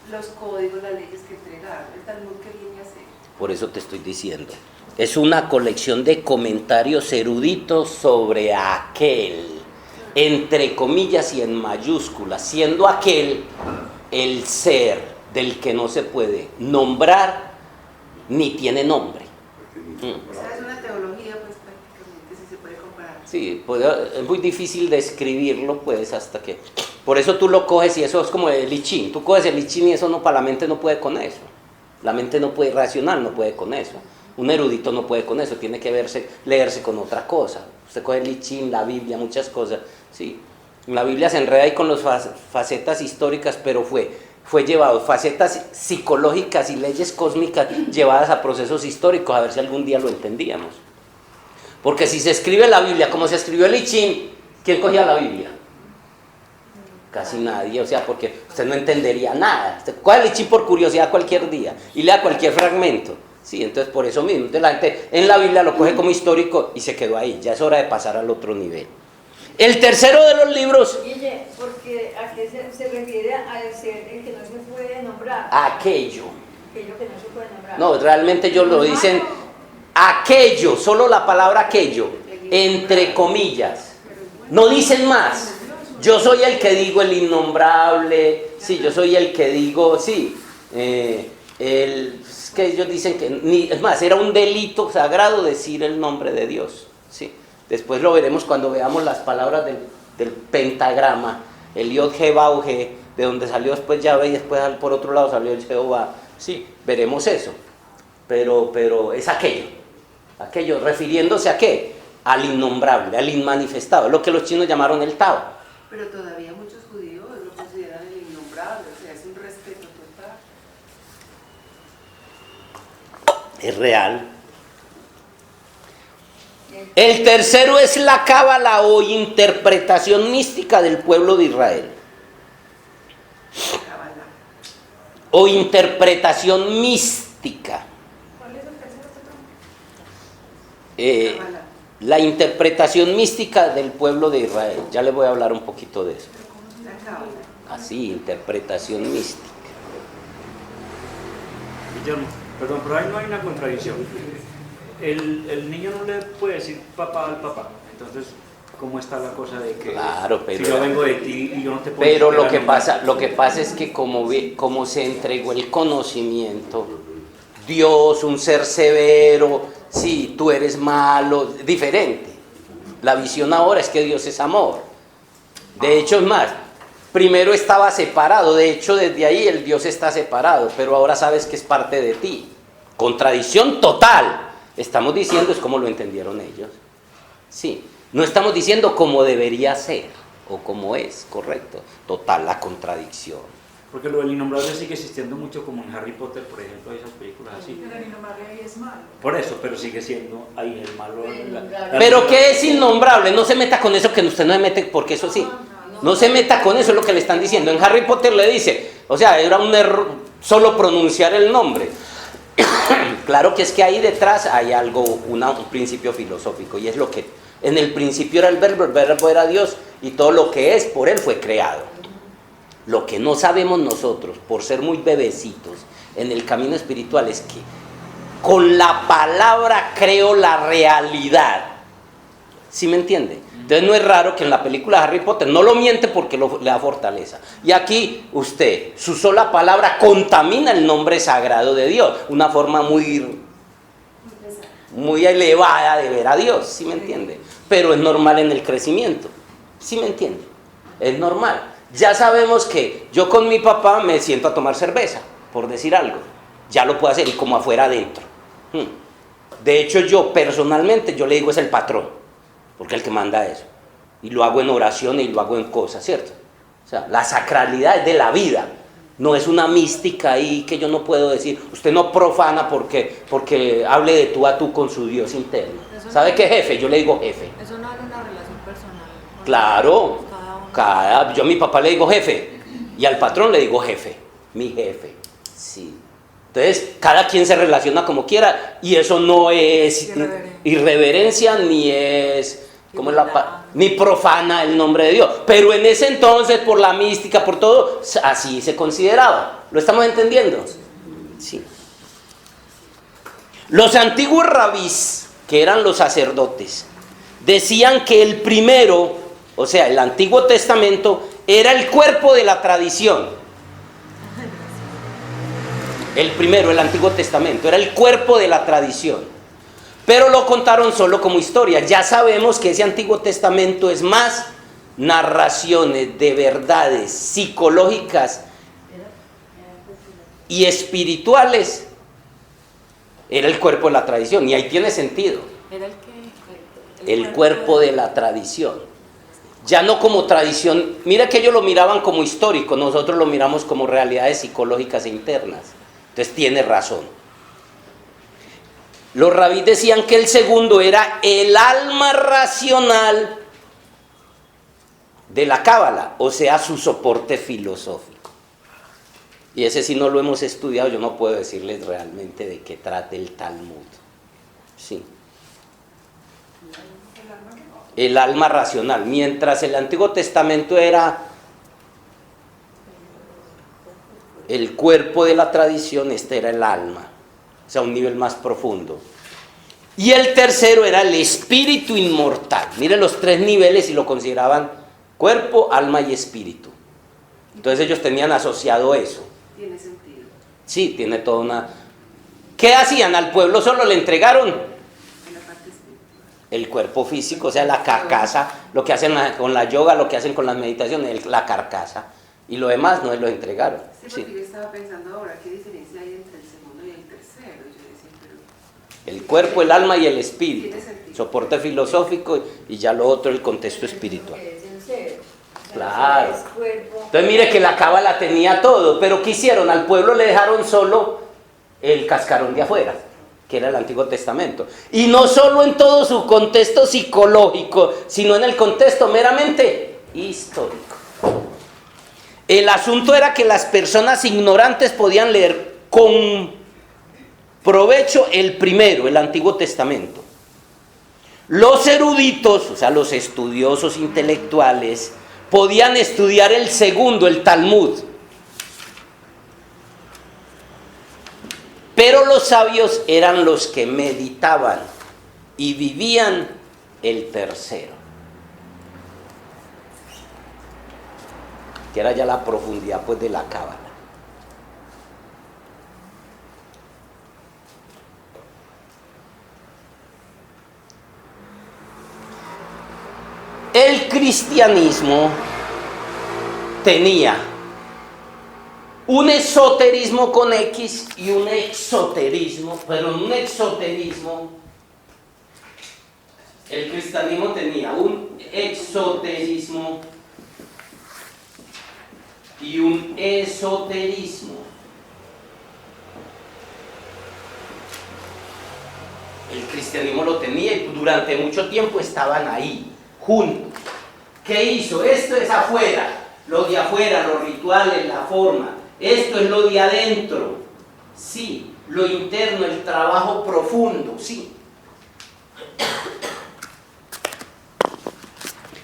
los códigos, las leyes que entregaron. El Talmud, ¿qué viene a ser? Por eso te estoy diciendo. Es una colección de comentarios eruditos sobre aquel, entre comillas y en mayúsculas, siendo aquel el ser del que no se puede nombrar ni tiene nombre. O sea, es una teología, pues prácticamente, si se puede comparar. Sí, pues, es muy difícil describirlo, pues, hasta que... Por eso tú lo coges y eso es como el I Ching. Tú coges el I Ching y eso no, para la mente no puede con eso. La mente no puede, racional no puede con eso. Un erudito no puede con eso, tiene que leerse con otra cosa. Usted coge el I Ching, la Biblia, muchas cosas. Sí, la Biblia se enreda ahí con las facetas históricas, pero fue llevado, facetas psicológicas y leyes cósmicas llevadas a procesos históricos, a ver si algún día lo entendíamos. Porque si se escribe la Biblia como se escribió el I Ching, ¿quién cogía la Biblia? Casi nadie, o sea, porque usted no entendería nada. Usted coge el I Ching por curiosidad cualquier día y lea cualquier fragmento. Sí, entonces por eso mismo, entonces la gente en la Biblia lo coge como histórico y se quedó ahí. Ya es hora de pasar al otro nivel. El tercero de los libros... Guille, porque ¿a qué se refiere al ser el que no se puede nombrar? Aquello. Aquello que no se puede nombrar. No, realmente ellos lo dicen aquello, solo la palabra aquello, entre comillas. No dicen más. Yo soy el que digo el innombrable, sí, yo soy el que digo, sí, es que ellos dicen que, es más, era un delito sagrado decir el nombre de Dios, sí. Después lo veremos cuando veamos las palabras del pentagrama, el Yod He Bau He, de donde salió después Yahvé y después por otro lado salió el Jehová, sí, veremos eso, pero es aquello, refiriéndose a qué, al innombrable, al inmanifestado, lo que los chinos llamaron el Tao. Pero todavía muchos judíos lo consideran el innombrable, o sea, es un respeto total. Es real. El tercero es la cábala o interpretación mística del pueblo de Israel. Cábala. O interpretación mística. ¿Cuál es el tercero? Cábala. La interpretación mística del pueblo de Israel. Ya les voy a hablar un poquito de eso. La cábala. Así, interpretación mística. Guillermo, perdón, pero ahí no hay una contradicción. El niño no le puede decir papá al papá. Entonces, ¿cómo está la cosa de que Claro, pero, si yo vengo de ti y yo no te puedo pero decir lo que nombre? pasa es que como se entregó el conocimiento, Dios, un ser severo, sí, tú eres malo, diferente. La visión ahora es que Dios es amor. De hecho, es más, primero estaba separado, de hecho desde ahí el Dios está separado, pero ahora sabes que es parte de ti. Contradicción total. Estamos diciendo es como lo entendieron ellos. Sí, no estamos diciendo cómo debería ser o cómo es, correcto. Total la contradicción. Porque lo del innombrable sigue existiendo mucho, como en Harry Potter, por ejemplo, esas películas así. Pero el innombrable ahí es malo. Por eso, pero sigue siendo ahí el malo. Pero ¿qué es innombrable? No se meta con eso que usted no se mete, porque eso sí. No se meta con eso, es lo que le están diciendo. En Harry Potter le dice, o sea, era un error solo pronunciar el nombre. Claro que es que ahí detrás hay algo, un principio filosófico, y es lo que en el principio era el verbo era Dios, y todo lo que es por él fue creado. Lo que no sabemos nosotros, por ser muy bebecitos en el camino espiritual, es que con la palabra creo la realidad. ¿Sí me entiende? Entonces no es raro que en la película de Harry Potter no lo miente porque le da fortaleza. Y aquí usted, su sola palabra contamina el nombre sagrado de Dios. Una forma muy elevada de ver a Dios, ¿sí me entiende? Pero es normal en el crecimiento, ¿sí me entiende? Es normal. Ya sabemos que yo con mi papá me siento a tomar cerveza, por decir algo. Ya lo puedo hacer y como afuera adentro. De hecho yo personalmente, yo le digo es el patrón, porque es el que manda eso. Y lo hago en oraciones y lo hago en cosas, ¿cierto? O sea, la sacralidad es de la vida. No es una mística ahí que yo no puedo decir, usted no profana porque hable de tú a tú con su Dios interno. ¿Sabe qué jefe? Yo le digo jefe. Eso no es una relación personal. Claro, Cada uno. yo a mi papá le digo jefe y al patrón le digo jefe, mi jefe, sí. Entonces, cada quien se relaciona como quiera y eso no es irreverencia ni es, ¿cómo es ni profana el nombre de Dios. Pero en ese entonces, por la mística, por todo, así se consideraba. ¿Lo estamos entendiendo? Sí. Los antiguos rabís, que eran los sacerdotes, decían que el primero, o sea, el Antiguo Testamento, era el cuerpo de la tradición. El primero, el Antiguo Testamento, era el cuerpo de la tradición. Pero lo contaron solo como historia. Ya sabemos que ese Antiguo Testamento es más narraciones de verdades psicológicas y espirituales. Era el cuerpo de la tradición, y ahí tiene sentido. Era el que... El cuerpo de la tradición. Ya no como tradición. Mira que ellos lo miraban como histórico, nosotros lo miramos como realidades psicológicas e internas. Entonces tiene razón. Los rabíes decían que el segundo era el alma racional de la cábala, o sea, su soporte filosófico. Y ese sí no lo hemos estudiado, yo no puedo decirles realmente de qué trata el Talmud. Sí. El alma racional. Mientras el Antiguo Testamento era el cuerpo de la tradición, este era el alma. O sea, un nivel más profundo. Y el tercero era el espíritu inmortal. Miren los tres niveles y lo consideraban cuerpo, alma y espíritu. Entonces ellos tenían asociado eso. Tiene sentido. Sí, tiene toda una... ¿Qué hacían? Al pueblo solo le entregaron En la parte espiritual. el cuerpo físico, o sea, la carcasa, lo que hacen con la yoga, lo que hacen con las meditaciones, la carcasa. Y lo demás no lo entregaron. Sí, Sí. porque yo estaba pensando ahora, ¿qué diferencia hay entre el segundo y el tercero? Yo decía, pero... El cuerpo, el alma y el espíritu. Tiene sentido. Soporte filosófico y ya lo otro, el contexto espiritual. Es en serio. Claro. Es cuerpo. Entonces mire que la cábala tenía todo, pero ¿qué hicieron? Al pueblo le dejaron solo el cascarón de afuera, que era el Antiguo Testamento. Y no solo en todo su contexto psicológico, sino en el contexto meramente histórico. El asunto era que las personas ignorantes podían leer con provecho el primero, el Antiguo Testamento. Los eruditos, o sea, los estudiosos intelectuales, podían estudiar el segundo, el Talmud. Pero los sabios eran los que meditaban y vivían el tercero, que era ya la profundidad pues de la cábala. El cristianismo tenía un esoterismo con X y un exoterismo, pero un exoterismo, el cristianismo tenía un exoterismo y un esoterismo. El cristianismo lo tenía y durante mucho tiempo estaban ahí, juntos. ¿Qué hizo? Esto es afuera, lo de afuera, los rituales, la forma. Esto es lo de adentro, sí. Lo interno, el trabajo profundo, sí.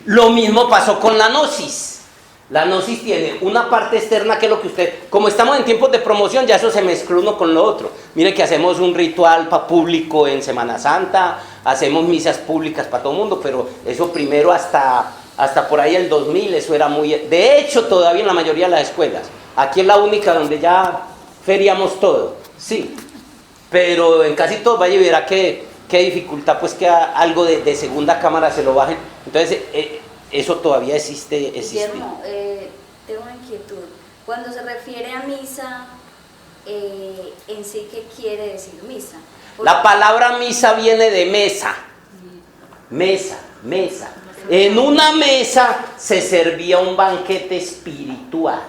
Lo mismo pasó con la gnosis. La gnosis tiene una parte externa que es lo que usted... Como estamos en tiempos de promoción, ya eso se mezcló uno con lo otro. Mire que hacemos un ritual público en Semana Santa, hacemos misas públicas para todo el mundo, pero eso primero hasta por ahí el 2000, eso era muy... De hecho, todavía en la mayoría de las escuelas. Aquí es la única donde ya feriamos todo, sí. Pero en casi todo vaya y verá qué dificultad, pues que algo de segunda cámara se lo bajen. Entonces, eso todavía existe. Guillermo, tengo una inquietud. Cuando se refiere a misa, en sí, ¿qué quiere decir misa? La palabra misa viene de mesa. Mesa. En una mesa se servía un banquete espiritual.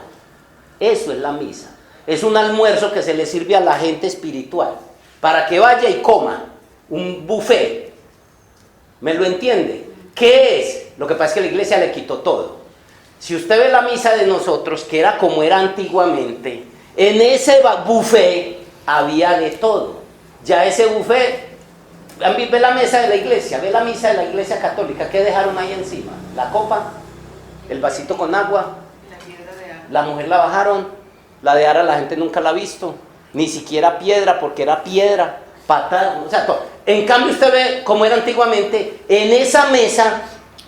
Eso es la misa. Es un almuerzo que se le sirve a la gente espiritual, para que vaya y coma, un buffet. ¿Me lo entiende? ¿Qué es? Lo que pasa es que la iglesia le quitó todo. Si usted ve la misa de nosotros, que era como era antiguamente, en ese buffet había de todo. Ya ese buffet, ve la mesa de la iglesia, ve la misa de la iglesia católica, ¿qué dejaron ahí encima? La copa, el vasito con agua, La piedra de agua. la mujer la bajaron, la de Ara la gente nunca la ha visto, ni siquiera piedra, porque era piedra, patada, o sea, todo. En cambio usted ve como era antiguamente, en esa mesa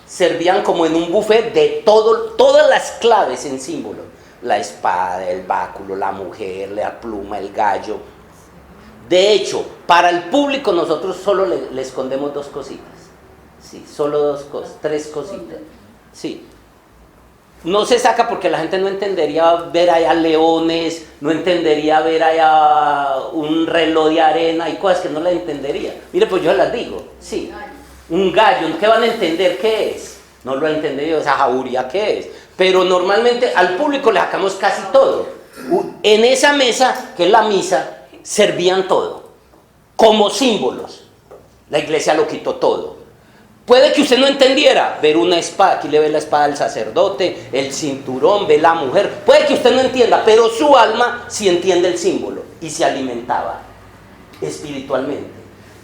servían como en un buffet de todo, todas las claves en símbolo, la espada, el báculo, la mujer, la pluma, el gallo. De hecho, para el público nosotros solo le escondemos 2 cositas, sí, solo 2 cosas, 3 cositas, sí. No se saca porque la gente no entendería ver allá leones, no entendería ver allá un reloj de arena y cosas que no la entendería. Mire, pues yo las digo, sí, un gallo, ¿qué van a entender qué es? No lo entendería, esa jauría qué es. Pero normalmente al público le sacamos casi todo. En esa mesa, que es la misa, servían todo, como símbolos. La iglesia lo quitó todo. Puede que usted no entendiera ver una espada, aquí le ve la espada al sacerdote, el cinturón, ve la mujer, puede que usted no entienda, pero su alma sí entiende el símbolo y se alimentaba espiritualmente.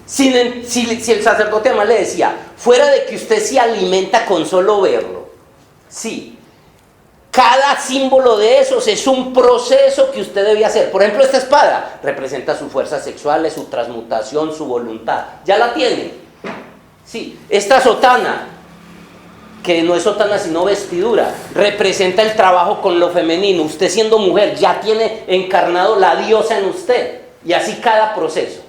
Si el sacerdote además le decía, fuera de que usted se alimenta con solo verlo, sí, cada símbolo de esos es un proceso que usted debe hacer. Por ejemplo, esta espada representa sus fuerzas sexuales, su transmutación, su voluntad, ya la tiene. Sí, esta sotana, que no es sotana sino vestidura, representa el trabajo con lo femenino. Usted siendo mujer ya tiene encarnado la diosa en usted. Y así cada proceso.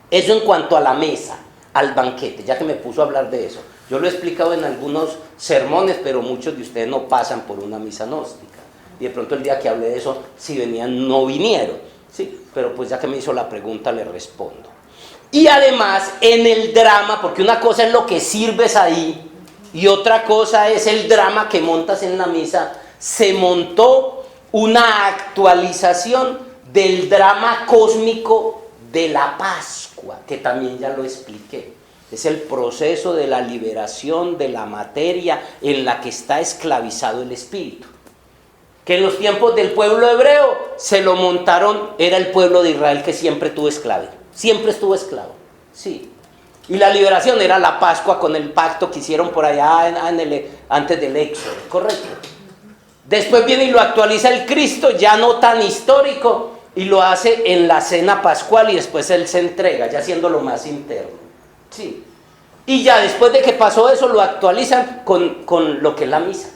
Eso en cuanto a la mesa, al banquete, ya que me puso a hablar de eso. Yo lo he explicado en algunos sermones, pero muchos de ustedes no pasan por una misa gnóstica. Y de pronto el día que hablé de eso, si venían, no vinieron. Sí, pero pues ya que me hizo la pregunta, le respondo. Y además en el drama, porque una cosa es lo que sirves ahí y otra cosa es el drama que montas en la misa, se montó una actualización del drama cósmico de la Pascua, que también ya lo expliqué. Es el proceso de la liberación de la materia en la que está esclavizado el espíritu. Que en los tiempos del pueblo hebreo se lo montaron, era el pueblo de Israel que siempre tuvo esclavo. Siempre estuvo esclavo, sí. Y la liberación era la Pascua con el pacto que hicieron por allá antes del Éxodo, correcto. Después viene y lo actualiza el Cristo, ya no tan histórico, y lo hace en la cena pascual y después él se entrega, ya siendo lo más interno, sí. Y ya después de que pasó eso lo actualizan con lo que es la misa.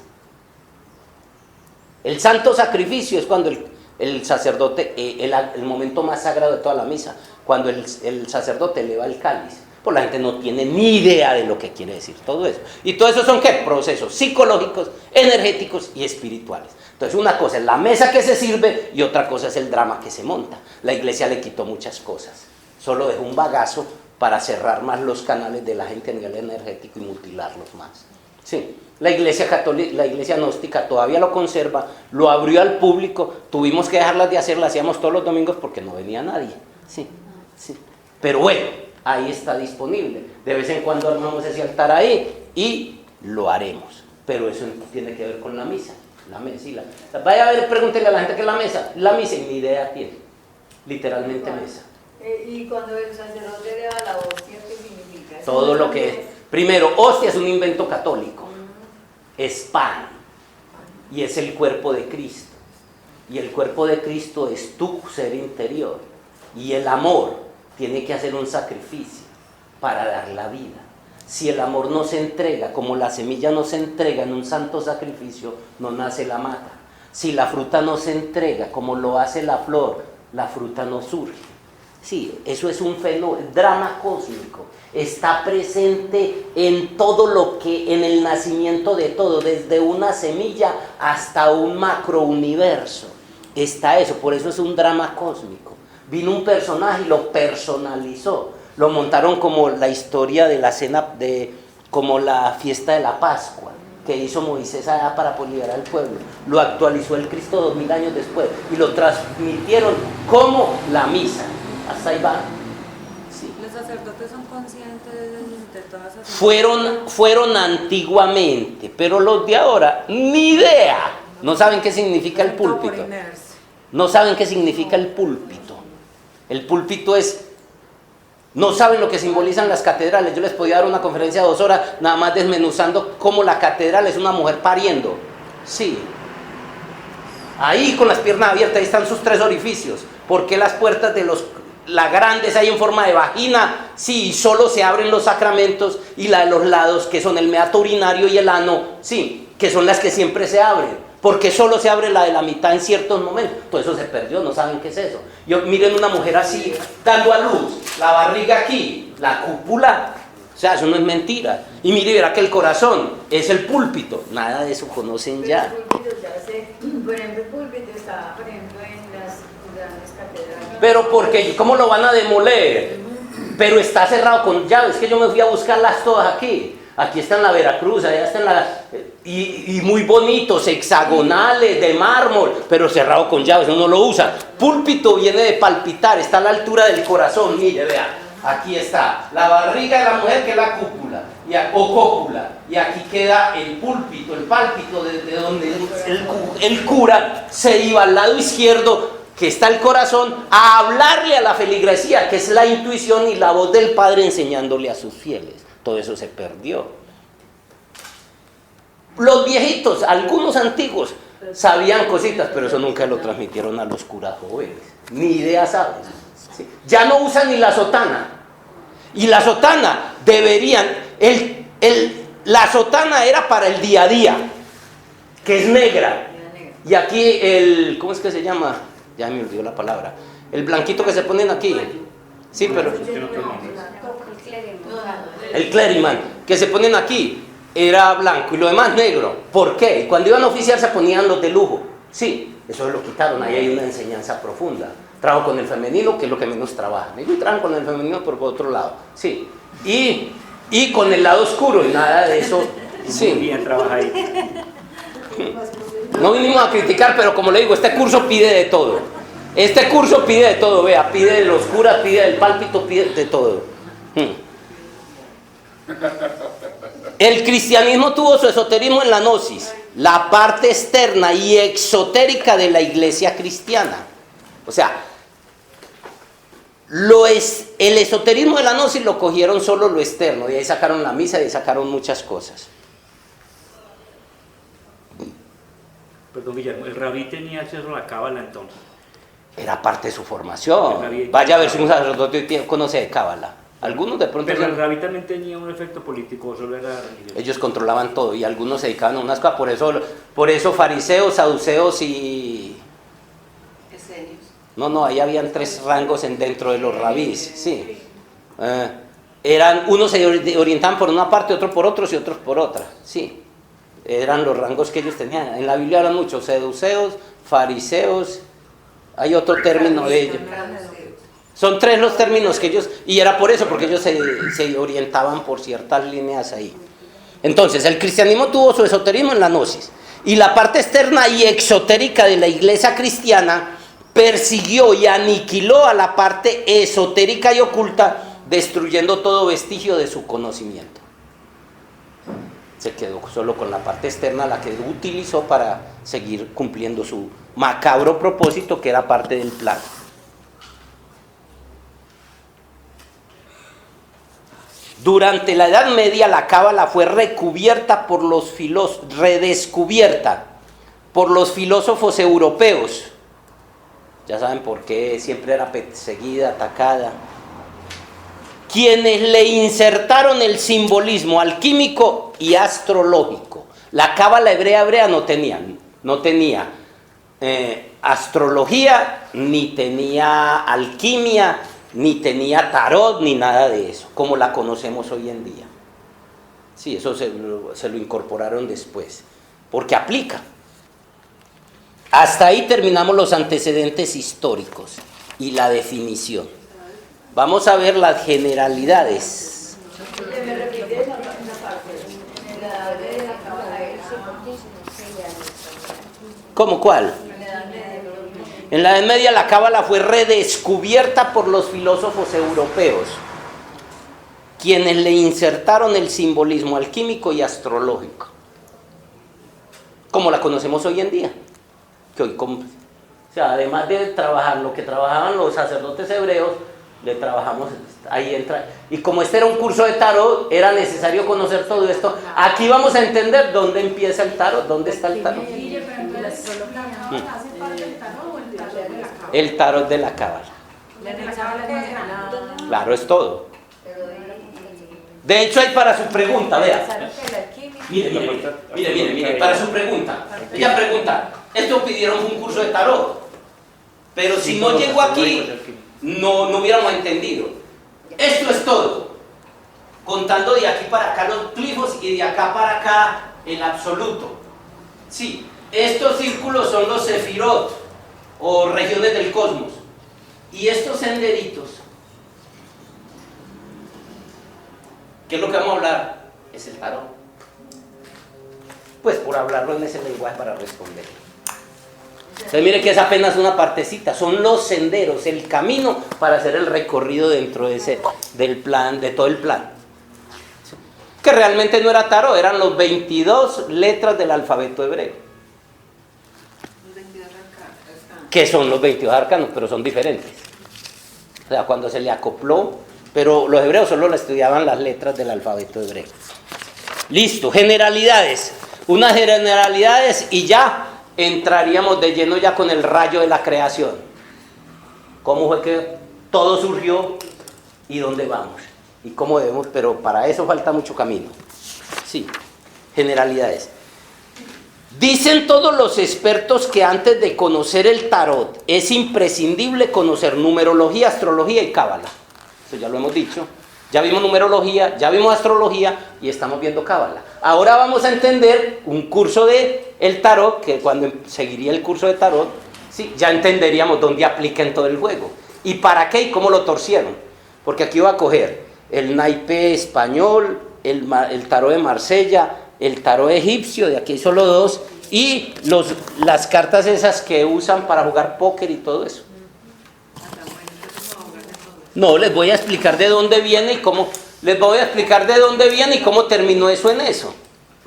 El santo sacrificio es cuando el sacerdote, el momento más sagrado de toda la misa, cuando el sacerdote eleva el cáliz. Pues la gente no tiene ni idea de lo que quiere decir todo eso. Y todo eso son ¿qué? Procesos psicológicos, energéticos y espirituales. Entonces una cosa es la mesa que se sirve y otra cosa es el drama que se monta. La iglesia le quitó muchas cosas. Solo dejó un bagazo para cerrar más los canales de la gente a nivel energético y mutilarlos más. Sí. La iglesia católica, la iglesia gnóstica todavía lo conserva, lo abrió al público, tuvimos que dejarlas de hacer, las hacíamos todos los domingos porque no venía nadie. Sí, sí. Pero bueno, ahí está disponible. De vez en cuando armamos ese altar ahí y lo haremos. Pero eso tiene que ver con la misa. La mesa, sí, vaya a ver, pregúntele a la gente qué es la mesa. La misa, ni idea tiene. Literalmente mesa. Y cuando el sacerdote le da la hostia, ¿qué significa? Todo lo que es. Primero, hostia es un invento católico. Es pan. Y es el cuerpo de Cristo. Y el cuerpo de Cristo es tu ser interior. Y el amor tiene que hacer un sacrificio para dar la vida. Si el amor no se entrega, como la semilla no se entrega en un santo sacrificio, no nace la mata. Si la fruta no se entrega, como lo hace la flor, la fruta no surge. Sí, eso es un fenómeno, drama cósmico. Está presente en todo lo que, en el nacimiento de todo, desde una semilla hasta un macrouniverso. Está eso, por eso es un drama cósmico. Vino un personaje y lo personalizó. Lo montaron como la historia de la cena, como la fiesta de la Pascua. que hizo Moisés allá para liberar al pueblo. Lo actualizó el Cristo 2000 años después y lo transmitieron como la misa. Hasta ahí va. Sí. Los sacerdotes son conscientes de todas esas... Fueron antiguamente, pero los de ahora, ni idea. No saben qué significa el Todo por púlpito. inercia. No saben qué significa el púlpito. El púlpito es... No saben lo que simbolizan las catedrales. Yo les podía dar una conferencia de 2 horas nada más desmenuzando cómo la catedral es una mujer pariendo. Sí. Ahí con las piernas abiertas, ahí están sus 3 orificios. ¿Por qué las puertas de la grandes hay en forma de vagina? Sí, y solo se abren los sacramentos, y la de los lados, que son el meato urinario y el ano, sí, que son las que siempre se abren. Porque solo se abre la de la mitad en ciertos momentos. Todo eso se perdió, no saben qué es eso. Miren una mujer así, dando a luz, la barriga aquí, la cúpula. O sea, eso no es mentira. Y mire, verá que el corazón es el púlpito. Nada de eso conocen ya. El púlpito se hace, por ejemplo, el púlpito está, por ejemplo, en las grandes catedrales. Pero porque, ¿cómo lo van a demoler? Pero está cerrado con llaves. Es que yo me fui a buscarlas todas aquí. Aquí está en la Veracruz, allá está en la... Y muy bonitos, hexagonales, de mármol, pero cerrado con llaves, uno lo usa. Púlpito viene de palpitar, está a la altura del corazón, mire, vea. Aquí está la barriga de la mujer, que es la cúpula, o cópula. Y aquí queda el púlpito, el pálpito, desde donde el cura se iba al lado izquierdo, que está el corazón, a hablarle a la feligresía, que es la intuición y la voz del Padre enseñándole a sus fieles. Todo eso se perdió. Los viejitos, algunos antiguos, sabían cositas, pero eso nunca lo transmitieron a los curas jóvenes. Ni idea saben. ¿Sí? Ya no usan ni la sotana. Y la sotana deberían... la sotana era para el día a día, que es negra. Y aquí ¿cómo es que se llama? Ya me olvidó la palabra. El blanquito que se ponen aquí. Sí, pero... El clériman, que se ponen aquí, era blanco y lo demás negro. ¿Por qué? Y cuando iban a oficiar se ponían los de lujo. Sí, eso lo quitaron, ahí hay una enseñanza profunda. Trabajo con el femenino, que es lo que menos trabajan. Ellos trabajan con el femenino, pero por otro lado. Sí. Y con el lado oscuro, y nada de eso. Sí. Muy bien, trabaja ahí. No vinimos a criticar, pero como le digo, este curso pide de todo. Este curso pide de todo, vea, pide de los curas, pide del pálpito, pide de todo. El cristianismo tuvo su esoterismo en la gnosis, la parte externa y exotérica de la iglesia cristiana. O sea, el esoterismo de la gnosis lo cogieron solo lo externo, y ahí sacaron la misa y ahí sacaron muchas cosas. Perdón, Guillermo, ¿el rabí tenía acceso a la cábala entonces? Era parte de su formación. Vaya a ver si un sacerdote conoce de cábala. Algunos de pronto... Pero el rabí también tenía un efecto político, ¿o solo era religioso? Ellos controlaban todo y algunos se dedicaban a unas cosas. Por eso fariseos, saduceos y... Esenios. No, ahí habían 3 rangos dentro de los rabís. Sí. Unos se orientaban por una parte, otros por otros y otros por otra. Sí. Eran los rangos que ellos tenían. En la Biblia eran muchos, saduceos, fariseos, hay otro término de ellos. Son 3 los términos que ellos, y era por eso, porque ellos se orientaban por ciertas líneas ahí. Entonces, el cristianismo tuvo su esoterismo en la gnosis, y la parte externa y exotérica de la iglesia cristiana persiguió y aniquiló a la parte esotérica y oculta, destruyendo todo vestigio de su conocimiento. Se quedó solo con la parte externa, la que utilizó para seguir cumpliendo su macabro propósito, que era parte del plan. Durante la Edad Media, la cábala fue redescubierta por los filósofos europeos. Ya saben por qué siempre era perseguida, atacada. Quienes le insertaron el simbolismo alquímico y astrológico. La cábala hebrea no tenía astrología, ni tenía alquimia, ni tenía tarot, ni nada de eso, como la conocemos hoy en día. Sí, eso se lo incorporaron después, porque aplica. Hasta ahí terminamos los antecedentes históricos y la definición. Vamos a ver las generalidades. Me repite esa parte, en la edad de la cábala era ¿Cómo cuál? En la Edad Media la cábala fue redescubierta por los filósofos europeos, quienes le insertaron el simbolismo alquímico y astrológico, como la conocemos hoy en día. Que hoy, o sea, además de trabajar lo que trabajaban los sacerdotes hebreos, le trabajamos, ahí entra. Y como este era un curso de tarot, era necesario conocer todo esto. Aquí vamos a entender dónde empieza el tarot, dónde está el tarot. El tarot de la cábala. Claro, es todo. De hecho, hay para su pregunta, vea. Mire, para su pregunta. Ella pregunta, esto pidieron un curso de tarot, pero si no llegó aquí, no hubiéramos entendido. Esto es todo. Contando de aquí para acá los glifos y de acá para acá el absoluto. Sí, estos círculos son los sefirot, o regiones del cosmos. Y estos senderitos, ¿qué es lo que vamos a hablar? Es el tarot. Pues por hablarlo en ese lenguaje para responder. Entonces mire que es apenas una partecita, son los senderos, el camino para hacer el recorrido dentro de del plan, de todo el plan. Que realmente no era tarot, eran los 22 letras del alfabeto hebreo. Que son los 22 arcanos, pero son diferentes. O sea, cuando se le acopló, pero los hebreos solo le estudiaban las letras del alfabeto hebreo. Listo, generalidades. Unas generalidades y ya entraríamos de lleno ya con el rayo de la creación. ¿Cómo fue que todo surgió y dónde vamos? Y cómo debemos, pero para eso falta mucho camino. Sí, generalidades. Dicen todos los expertos que antes de conocer el tarot es imprescindible conocer numerología, astrología y cábala. Eso ya lo hemos dicho. Ya vimos numerología, ya vimos astrología y estamos viendo cábala. Ahora vamos a entender un curso de el tarot, que cuando seguiría el curso de tarot, sí, ya entenderíamos dónde aplica en todo el juego. Y para qué y cómo lo torcieron. Porque aquí va a coger el naipe español, el tarot de Marsella, el tarot egipcio, de aquí hay solo dos, y las cartas esas que usan para jugar póker y todo eso. No, les voy a explicar de dónde viene y cómo, terminó eso en eso.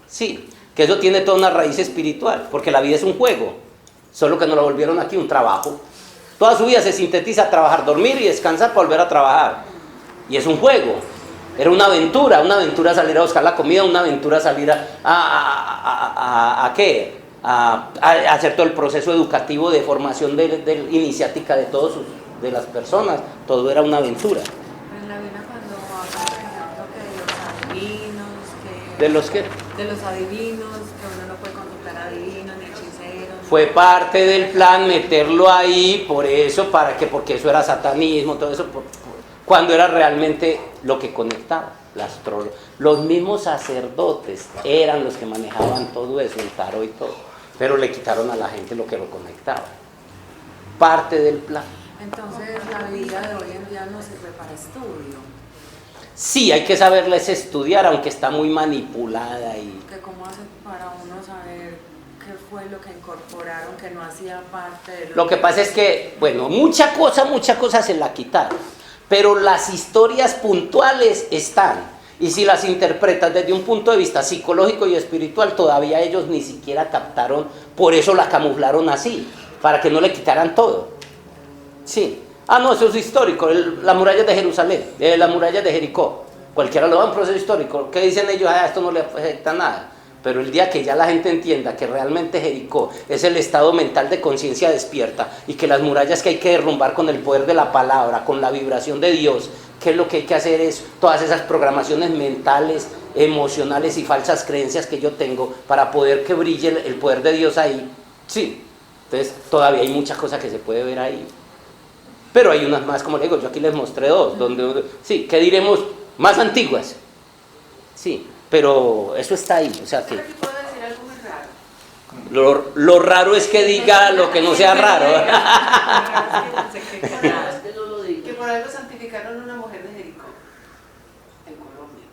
Sí, que eso tiene toda una raíz espiritual, porque la vida es un juego, solo que nos lo volvieron aquí un trabajo. Toda su vida se sintetiza: trabajar, dormir y descansar para volver a trabajar. Y es un juego. Era una aventura salir a buscar la comida, una aventura salir a hacer todo el proceso educativo de formación iniciática de las personas. Todo era una aventura. En la Biblia cuando habla, por ejemplo, que de los adivinos, ¿De los qué? De los adivinos, que uno no puede contemplar adivinos ni hechiceros. Fue parte del plan meterlo ahí, porque eso era satanismo, todo eso. Cuando era realmente lo que conectaba, la astrología. Los mismos sacerdotes eran los que manejaban todo eso, el tarot y todo, pero le quitaron a la gente lo que lo conectaba. Parte del plan. Entonces la Biblia de hoy en día no sirve para estudio. Sí, hay que saberla es estudiar, aunque está muy manipulada. ¿Que cómo hace para uno saber qué fue lo que incorporaron que no hacía parte de Lo que pasa es que, bueno, mucha cosa se la quitaron. Pero las historias puntuales están, y si las interpretas desde un punto de vista psicológico y espiritual, todavía ellos ni siquiera captaron, por eso la camuflaron así, para que no le quitaran todo. Sí. No, eso es histórico, las murallas de Jerusalén, las murallas de Jericó, cualquiera lo va a un proceso histórico. ¿Qué dicen ellos? Esto no le afecta nada. Pero el día que ya la gente entienda que realmente Jericó es el estado mental de conciencia despierta y que las murallas que hay que derrumbar con el poder de la palabra, con la vibración de Dios, que es lo que hay que hacer es todas esas programaciones mentales, emocionales y falsas creencias que yo tengo para poder que brille el poder de Dios ahí. Sí, entonces todavía hay muchas cosas que se puede ver ahí. Pero hay unas más, como le digo, yo aquí les mostré dos, sí, que diremos más antiguas. Sí. Pero eso está ahí, o sea que... ¿Puedo decir algo muy raro? Lo raro es que diga lo que no sea raro. Que por algo santificaron a una mujer de Jericó, en Colombia.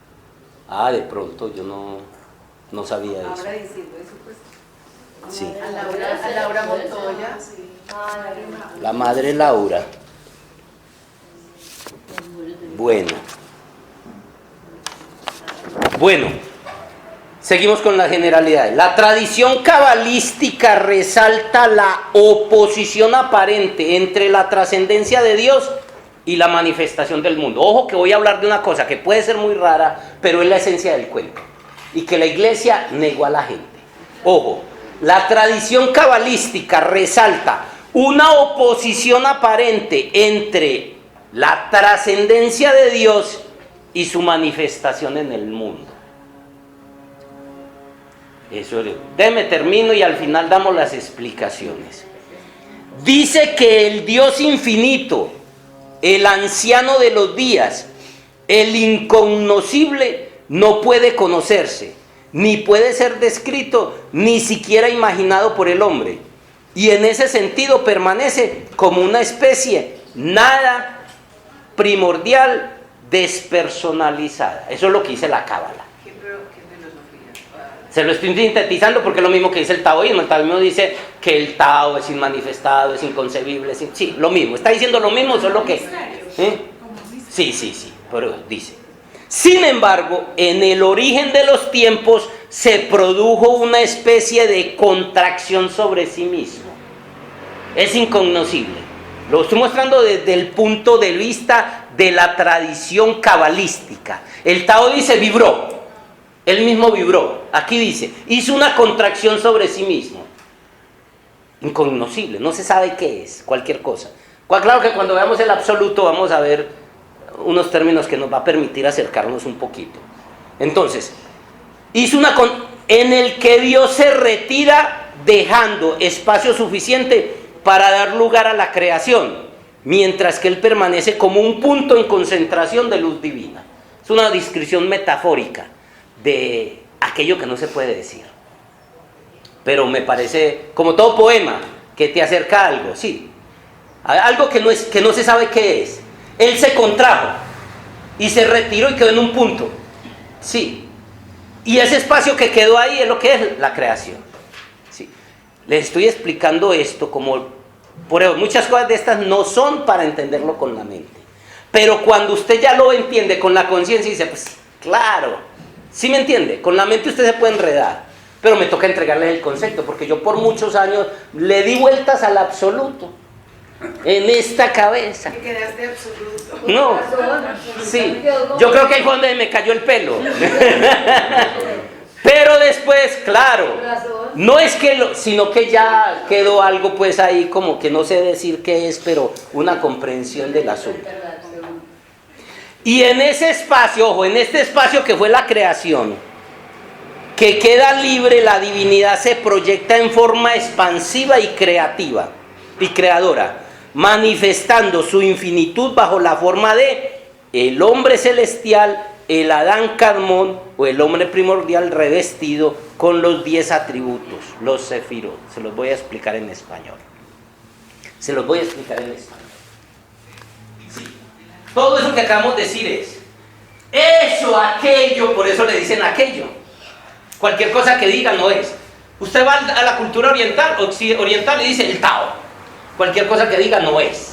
De pronto, yo no... No sabía eso. Ahora diciendo eso, pues, Sí. a Laura Montoya. La madre Laura. Bueno, seguimos con las generalidades. La tradición cabalística resalta la oposición aparente entre la trascendencia de Dios y la manifestación del mundo. Ojo que voy a hablar de una cosa que puede ser muy rara, pero es la esencia del cuento, y que la iglesia negó a la gente. Ojo, la tradición cabalística resalta una oposición aparente entre la trascendencia de Dios y su manifestación en el mundo. Eso es. Déjeme termino y al final damos las explicaciones. Dice que el Dios infinito, el anciano de los días, el incognoscible, no puede conocerse, ni puede ser descrito, ni siquiera imaginado por el hombre. Y en ese sentido permanece como una especie nada primordial, despersonalizada. Eso es lo que dice la Cábala. ¿Qué filosofía? Se lo estoy sintetizando porque es lo mismo que dice el taoísmo. El taoísmo dice que el Tao es inmanifestado, es inconcebible. Sí, lo mismo. Está diciendo lo mismo, solo que... Sí, pero dice. Sin embargo, en el origen de los tiempos se produjo una especie de contracción sobre sí mismo. Es incognoscible. Lo estoy mostrando desde el punto de vista de la tradición cabalística. El Tao dice vibró. Él mismo vibró. Aquí dice, hizo una contracción sobre sí mismo. Incognoscible, no se sabe qué es, cualquier cosa. Claro que cuando veamos el absoluto vamos a ver unos términos que nos va a permitir acercarnos un poquito. Entonces, en el que Dios se retira dejando espacio suficiente para dar lugar a la creación, mientras que Él permanece como un punto en concentración de luz divina. Es una descripción metafórica de aquello que no se puede decir. Pero me parece, como todo poema, que te acerca a algo, sí. Algo que no se sabe qué es. Él se contrajo y se retiró y quedó en un punto. Sí. Y ese espacio que quedó ahí es lo que es la creación. Sí. Les estoy explicando esto como... Por eso, muchas cosas de estas no son para entenderlo con la mente. Pero cuando usted ya lo entiende con la conciencia, dice, pues claro, ¿sí me entiende? Con la mente usted se puede enredar. Pero me toca entregarles el concepto, porque yo por muchos años le di vueltas al absoluto en esta cabeza. Que quedaste absoluto. No, sí, yo creo que ahí fue donde me cayó el pelo. Pero después, claro, no es que sino que ya quedó algo pues ahí como que no sé decir qué es, pero una comprensión del asunto. Y en ese espacio, ojo, en este espacio que fue la creación, que queda libre, la divinidad se proyecta en forma expansiva y creativa y creadora, manifestando su infinitud bajo la forma de el hombre celestial, el Adán Kadmón o el hombre primordial revestido con los 10 atributos, los sefirot. Se los voy a explicar en español. Sí. Todo eso que acabamos de decir es eso, aquello, por eso le dicen aquello. Cualquier cosa que diga no es. Usted va a la cultura oriental y dice el Tao. Cualquier cosa que diga no es.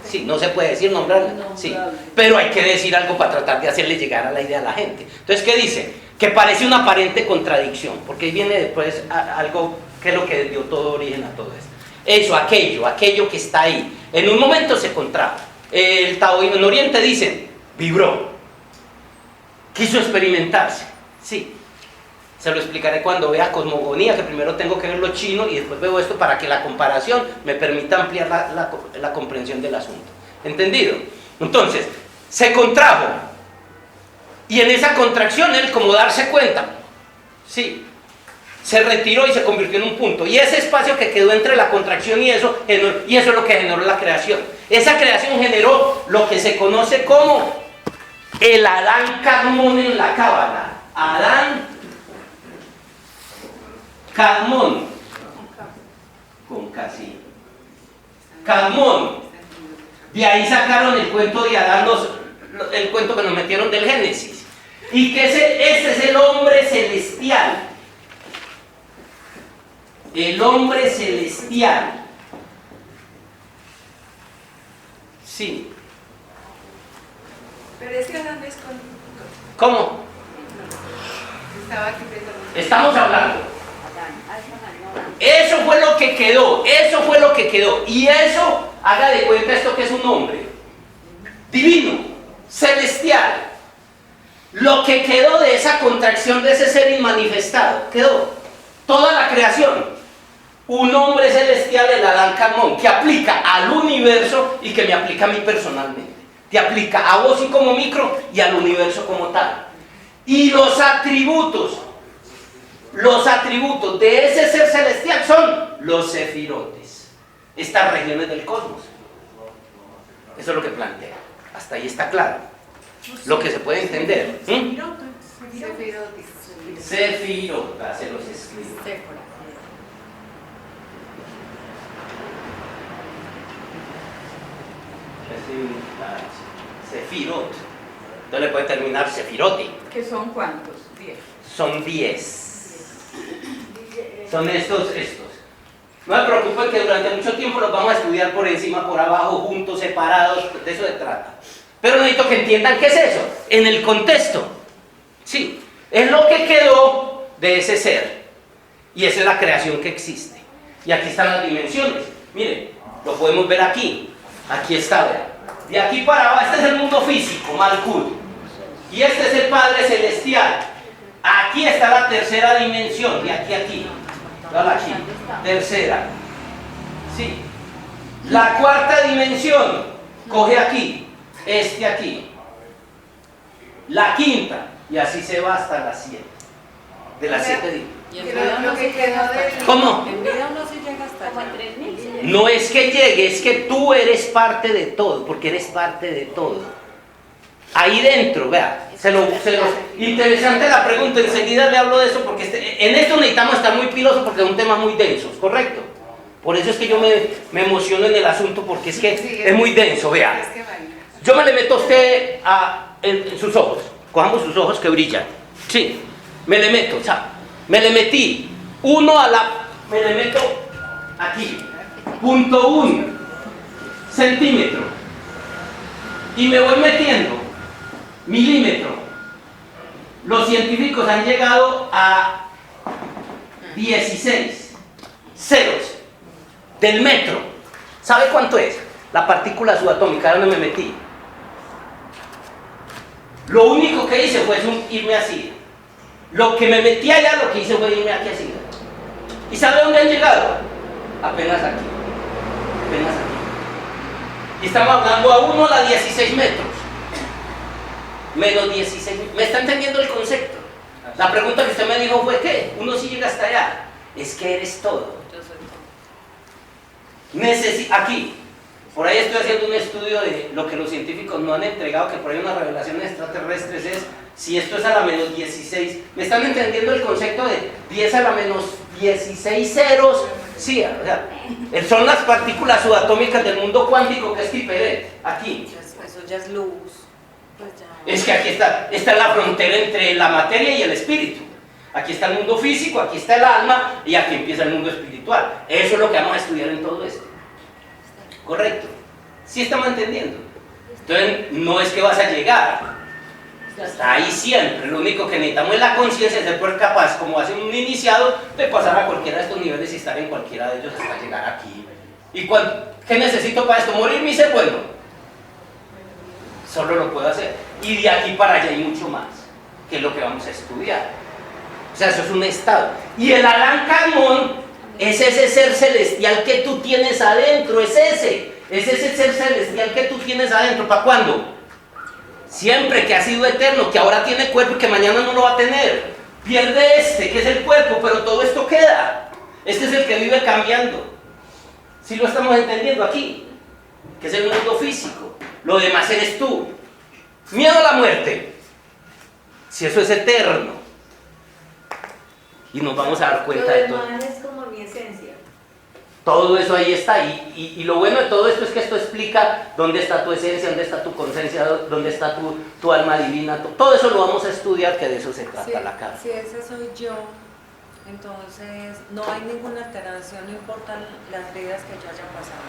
Sí, no se puede decir, nombrarla. Sí, pero hay que decir algo para tratar de hacerle llegar a la idea a la gente. Entonces, ¿qué dice? Que parece una aparente contradicción, porque ahí viene después algo que es lo que dio todo origen a todo esto. Eso, aquello que está ahí. En un momento se contrajo. El taoísmo en Oriente dice, vibró. Quiso experimentarse. Sí. Se lo explicaré cuando vea cosmogonía, que primero tengo que ver lo chino y después veo esto para que la comparación me permita ampliar la comprensión del asunto. ¿Entendido? Entonces, se contrajo. Y en esa contracción, él como darse cuenta, sí, se retiró y se convirtió en un punto. Y ese espacio que quedó entre la contracción y eso es lo que generó la creación. Esa creación generó lo que se conoce como el Adán Kadmón en la Cábala. Adán Kadmón, con casi Kadmón. De ahí sacaron el cuento de Adán, el cuento que nos metieron del Génesis. Y que este es el hombre celestial. El hombre celestial. Sí. Pero es que hablando es con... ¿Cómo? Estaba aquí pensando. Estamos hablando. Eso fue lo que quedó, eso fue lo que quedó. Y eso, haga de cuenta esto que es un hombre divino, celestial. Lo que quedó de esa contracción de ese ser inmanifestado, quedó toda la creación. Un hombre celestial, el Adán Kadmon, que aplica al universo y que me aplica a mí personalmente. Te aplica a vos y como micro y al universo como tal. Y los atributos de ese ser celestial son los sefirotes, estas regiones del cosmos. Eso es lo que plantea. Hasta ahí está claro. Lo que se puede entender. Sefirota, se los escribo. Sefirot. Entonces le puede terminar sefirote. ¿Que son cuántos? 10. Son 10. Son estos. No me preocupen que durante mucho tiempo los vamos a estudiar por encima, por abajo, juntos, separados, de eso se trata. Pero necesito que entiendan qué es eso, en el contexto. Sí, es lo que quedó de ese ser. Y esa es la creación que existe. Y aquí están las dimensiones. Miren, lo podemos ver aquí. Aquí está, vean. De aquí para abajo, este es el mundo físico, Malkut. Y este es el Padre Celestial. Aquí está la tercera dimensión, de aquí a aquí. Dale aquí, tercera. Sí. La cuarta dimensión, coge aquí, aquí. La quinta, y así se va hasta las 7. De las 7 días. Y en vida no se llega hasta allá. ¿Cómo? En vida no se llega hasta allá. No es que llegue, es que tú eres parte de todo, porque eres parte de todo. Ahí dentro, vea, interesante la pregunta, enseguida le hablo de eso, porque en esto necesitamos estar muy pilosos porque son temas muy densos, ¿correcto? Por eso es que yo me emociono en el asunto, porque es que Sí, es muy denso, vea. Es que vaya. Yo me le meto a usted en sus ojos, cojamos sus ojos que brillan, sí, me le meto, o sea, me le metí, me le meto aquí, 0.1 centímetro, y me voy metiendo milímetro. Los científicos han llegado a 16 ceros del metro. ¿Sabe cuánto es? La partícula subatómica, donde me metí. Lo único que hice fue irme así. Lo que me metí allá, lo que hice fue irme aquí así. ¿Y sabe dónde han llegado? Apenas aquí. Apenas aquí. Y estamos hablando a 1 a 16 metros. Menos 16. ¿Me está entendiendo el concepto? La pregunta que usted me dijo fue ¿qué? Uno sí llega hasta allá. Es que eres todo. Aquí. Por ahí estoy haciendo un estudio de lo que los científicos no han entregado, que por ahí unas revelaciones extraterrestres es si esto es a la menos 16. ¿Me están entendiendo el concepto de 10 a la menos 16 ceros? Sí, o sea, son las partículas subatómicas del mundo cuántico, que es Tiperet. Aquí. Eso ya es luz. Pues ya. Es que aquí está la frontera entre la materia y el espíritu. Aquí está el mundo físico, aquí está el alma y aquí empieza el mundo espiritual. Eso es lo que vamos a estudiar en todo esto. ¿Correcto? ¿Sí estamos entendiendo? Entonces, no es que vas a llegar. Está ahí siempre. Lo único que necesitamos es la conciencia de ser capaz, como hace un iniciado, de pasar a cualquiera de estos niveles y estar en cualquiera de ellos hasta llegar aquí. ¿Y qué necesito para esto? ¿Morirme y ser bueno? Solo lo puedo hacer. Y de aquí para allá hay mucho más, que es lo que vamos a estudiar. O sea, eso es un estado. Y el Adán Kadmon es ese ser celestial que tú tienes adentro, es ese ser celestial que tú tienes adentro. ¿Para cuándo? Siempre, que ha sido eterno, que ahora tiene cuerpo y que mañana no lo va a tener. Pierde que es el cuerpo, pero todo esto queda. Este es el que vive cambiando. ¿Sí lo estamos entendiendo aquí? Que es el mundo físico. Lo demás eres tú. Miedo a la muerte. Si eso es eterno. Y nos vamos a dar cuenta de todo. Lo demás es como mi esencia. Todo eso ahí está. Y lo bueno de todo esto es que esto explica dónde está tu esencia, dónde está tu conciencia, dónde está tu alma divina. Todo eso lo vamos a estudiar, que de eso se trata la carta. Si ese soy yo, entonces no hay ninguna alteración, no importan las vidas que yo haya pasado.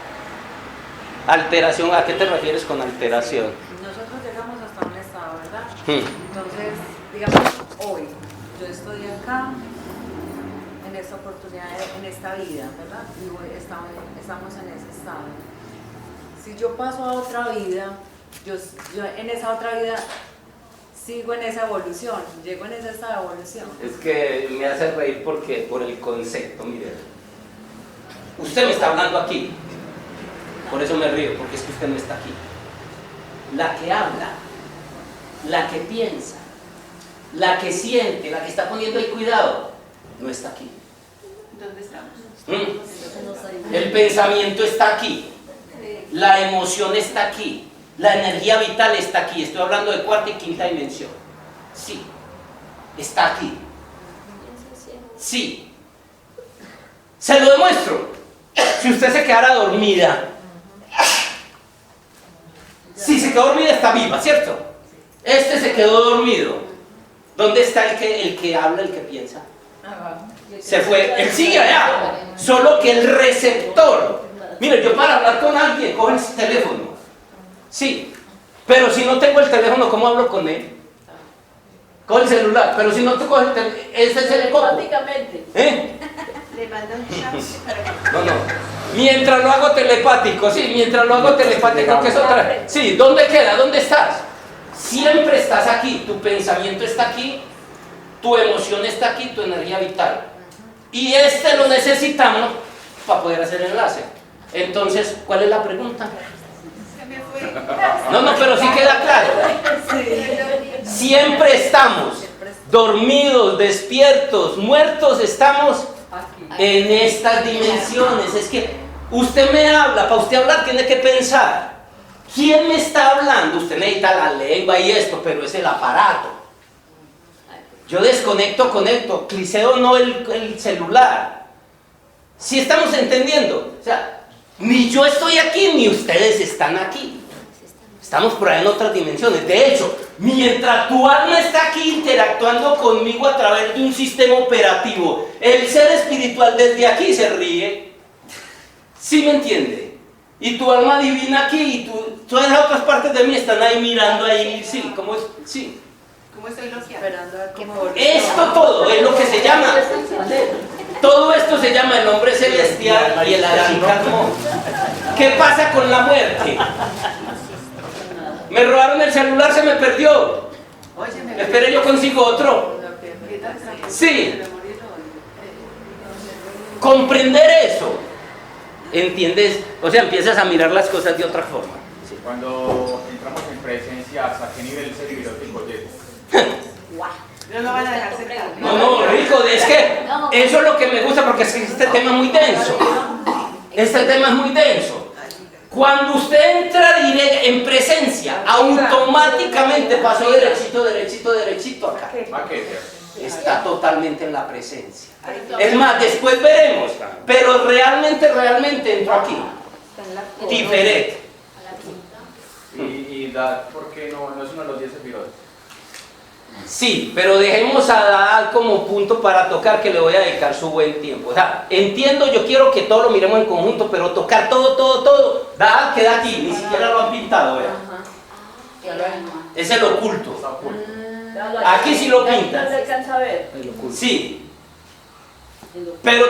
Alteración, ¿a qué te refieres con alteración? Nosotros llegamos hasta un estado, ¿verdad? Entonces, digamos, hoy yo estoy acá, en esta oportunidad, en esta vida, ¿verdad? Y hoy estamos en ese estado. Si yo paso a otra vida, yo en esa otra vida sigo en esa evolución, llego en ese estado de evolución. Es que me hace reír porque por el concepto, mire. Usted me está hablando aquí. Por eso me río, porque es que usted no está aquí. La que habla, la que piensa, la que siente, la que está poniendo el cuidado, no está aquí. ¿Dónde estamos? El pensamiento está aquí, la emoción está aquí, la energía vital está aquí. Estoy hablando de cuarta y quinta dimensión. Sí, está aquí. Sí. Se lo demuestro. Si usted se quedara dormida, si se quedó dormida está viva, ¿cierto? Este se quedó dormido. ¿Dónde está el que habla, el que piensa? Se fue, él sigue allá, solo que el receptor. Mire, yo para hablar con alguien cojo el teléfono, sí, pero si no tengo el teléfono, ¿cómo hablo con él? Cojo el celular, pero si no te coge el teléfono, ese es el coco. Le mando un chat para que... No. Mientras lo hago telepático, sí, mientras lo hago telepático, que es otra. Sí, ¿dónde queda? ¿Dónde estás? Siempre estás aquí, tu pensamiento está aquí, tu emoción está aquí, tu energía vital. Y lo necesitamos para poder hacer enlace. Entonces, ¿cuál es la pregunta? Se me fue. No, pero sí queda claro. Siempre estamos dormidos, despiertos, muertos, estamos en estas dimensiones. Es que usted me habla, para usted hablar tiene que pensar. ¿Quién me está hablando? Usted necesita la lengua y esto, pero es el aparato. Yo desconecto, conecto, cliceo no el celular. Si estamos entendiendo, o sea, ni yo estoy aquí, ni ustedes están aquí. Estamos por ahí en otras dimensiones. De hecho, mientras tu alma está aquí interactuando conmigo a través de un sistema operativo, el ser espiritual desde aquí se ríe. ¿Sí me entiende? Y tu alma divina aquí, y todas las otras partes de mí están ahí mirando ahí, sí, ¿cómo es? Sí. ¿Cómo estoy bloqueada? Esperando a ver cómo Esto todo es lo que se llama, todo esto se llama el hombre celestial y el Adán-Carmón. ¿Qué pasa con la muerte? Me robaron el celular, se me perdió. Oye, me Espere, yo consigo otro. ¿Qué tal? Sí. Comprender eso, ¿entiendes? O sea, empiezas a mirar las cosas de otra forma. Sí. Cuando entramos en presencia, ¿hasta qué nivel ese erótico llega? No lo van a dejar sentar. No, rico, es que eso es lo que me gusta porque es que este tema es muy denso. Este tema es muy denso. Cuando usted entra en presencia, automáticamente pasó derechito acá. Está totalmente en la presencia. Es más, después veremos, pero realmente entró aquí. Diferente. Y Dad, ¿por qué no es uno de los 10 servidores? Sí, pero dejemos a Dad como punto para tocar, que le voy a dedicar su buen tiempo. O sea, entiendo, yo quiero que todo lo miremos en conjunto, pero tocar todo, Dad queda aquí, ni siquiera lo han pintado, vea. Es el oculto. Está oculto. Aquí sí lo pintan. No se alcanza a ver. Sí, pero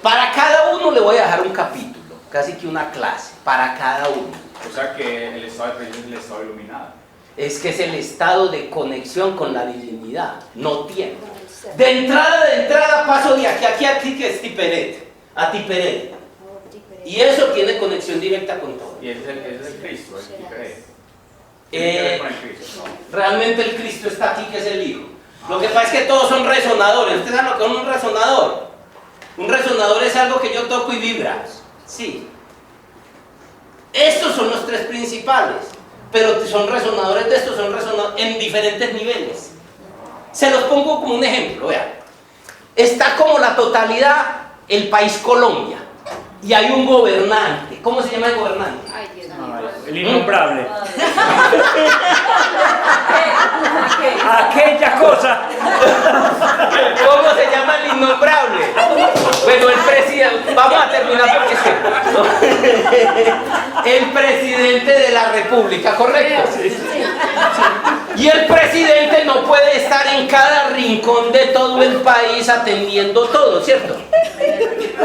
para cada uno le voy a dejar un capítulo, casi que una clase, para cada uno. O sea que el estado de presencia es el estado iluminado. Es que es el estado de conexión con la divinidad, no tiempo. De entrada paso de aquí, que es Tiperet, a Tiperet. Y eso tiene conexión directa con todo. Y ese es el Cristo, el Tiferet. Realmente el Cristo está aquí, que es el Hijo. Lo que pasa es que todos son resonadores. ¿Ustedes saben lo que es un resonador? Un resonador es algo que yo toco y vibra. Sí. Estos son los tres principales. Pero son resonadores de estos, son resonadores en diferentes niveles. Se los pongo como un ejemplo, vean. Está como la totalidad el país Colombia. y hay un gobernante. ¿Cómo se llama el gobernante? Ay, Dios mío. El innombrable. Aquella cosa. ¿Cómo se llama el innombrable? Bueno, el presidente, vamos a terminar porque el presidente de la República, ¿correcto? Y el presidente no puede estar en cada rincón de todo el país atendiendo todo, ¿cierto?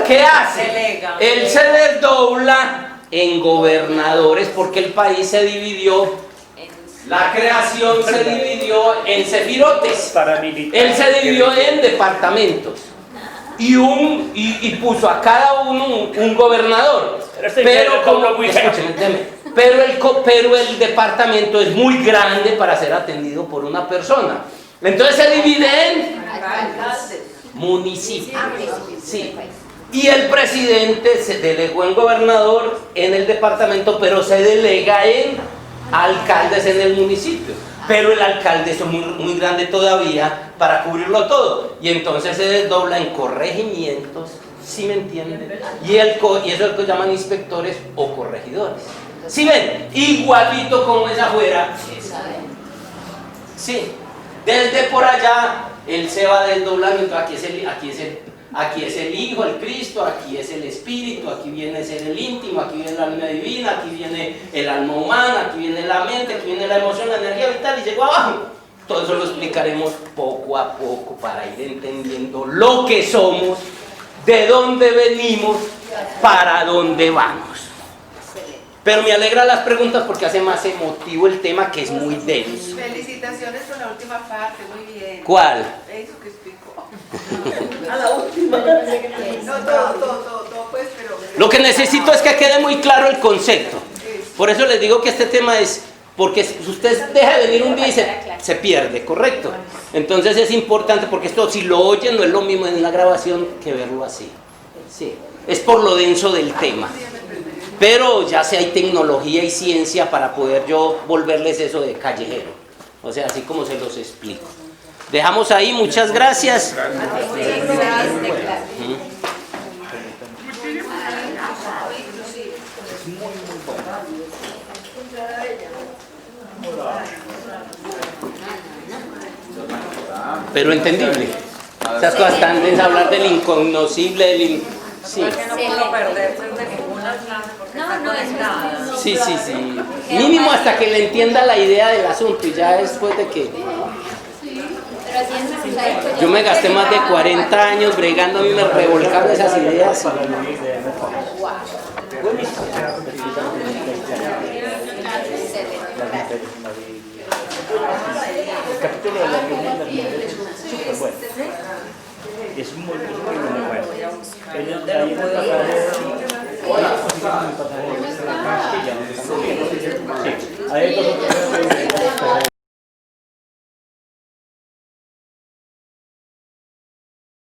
¿Qué hace? Delega. Él se desdobla en gobernadores porque el país se dividió, la creación se dividió en sefirotes. Él se dividió en departamentos y puso a cada uno un gobernador. Pero el departamento es muy grande para ser atendido por una persona. Entonces se divide en municipios. Sí. Y el presidente se delegó en gobernador en el departamento, pero se delega en alcaldes en el municipio. Pero el alcalde es muy grande todavía para cubrirlo todo. Y entonces se desdobla en corregimientos, ¿sí me entienden? Y eso es lo que llaman inspectores o corregidores. ¿Sí ven? Igualito como es afuera. Sí. Desde por allá, él se va desdoblando. Aquí es el Hijo, el Cristo, aquí es el Espíritu, aquí viene ser el íntimo, aquí viene el alma divina, aquí viene el alma humana, aquí viene la mente, aquí viene la emoción, la energía vital y llegó abajo. Todo eso lo explicaremos poco a poco para ir entendiendo lo que somos, de dónde venimos, para dónde vamos. Pero me alegra las preguntas porque hace más emotivo el tema, que es muy denso. Felicitaciones por la última parte, muy bien. ¿Cuál? Eso que explicó. A la última. No, todo pues, pero... Lo que necesito es que quede muy claro el concepto. Por eso les digo que este tema es, porque si usted deja de venir un día y se pierde, ¿correcto? Entonces es importante porque esto, si lo oyen, no es lo mismo en la grabación que verlo así. Sí, es por lo denso del tema. Pero ya sé, hay tecnología y ciencia para poder yo volverles eso de callejero. O sea, así como se los explico. Dejamos ahí, muchas gracias. Pero entendible. Esas cosas están de hablar del incognoscible, sí. Porque no puedo perderse de ninguna clase porque está conectada. Sí. Mínimo hasta que le entienda la idea del asunto y ya después de que... Yo me gasté más de 40 años bregando, a mí me revolcaron esas ideas. El capítulo de la reunión de las mujeres es súper bueno. Es muy bueno. Ellos ahí en el pasaje, sí, hay dos o tres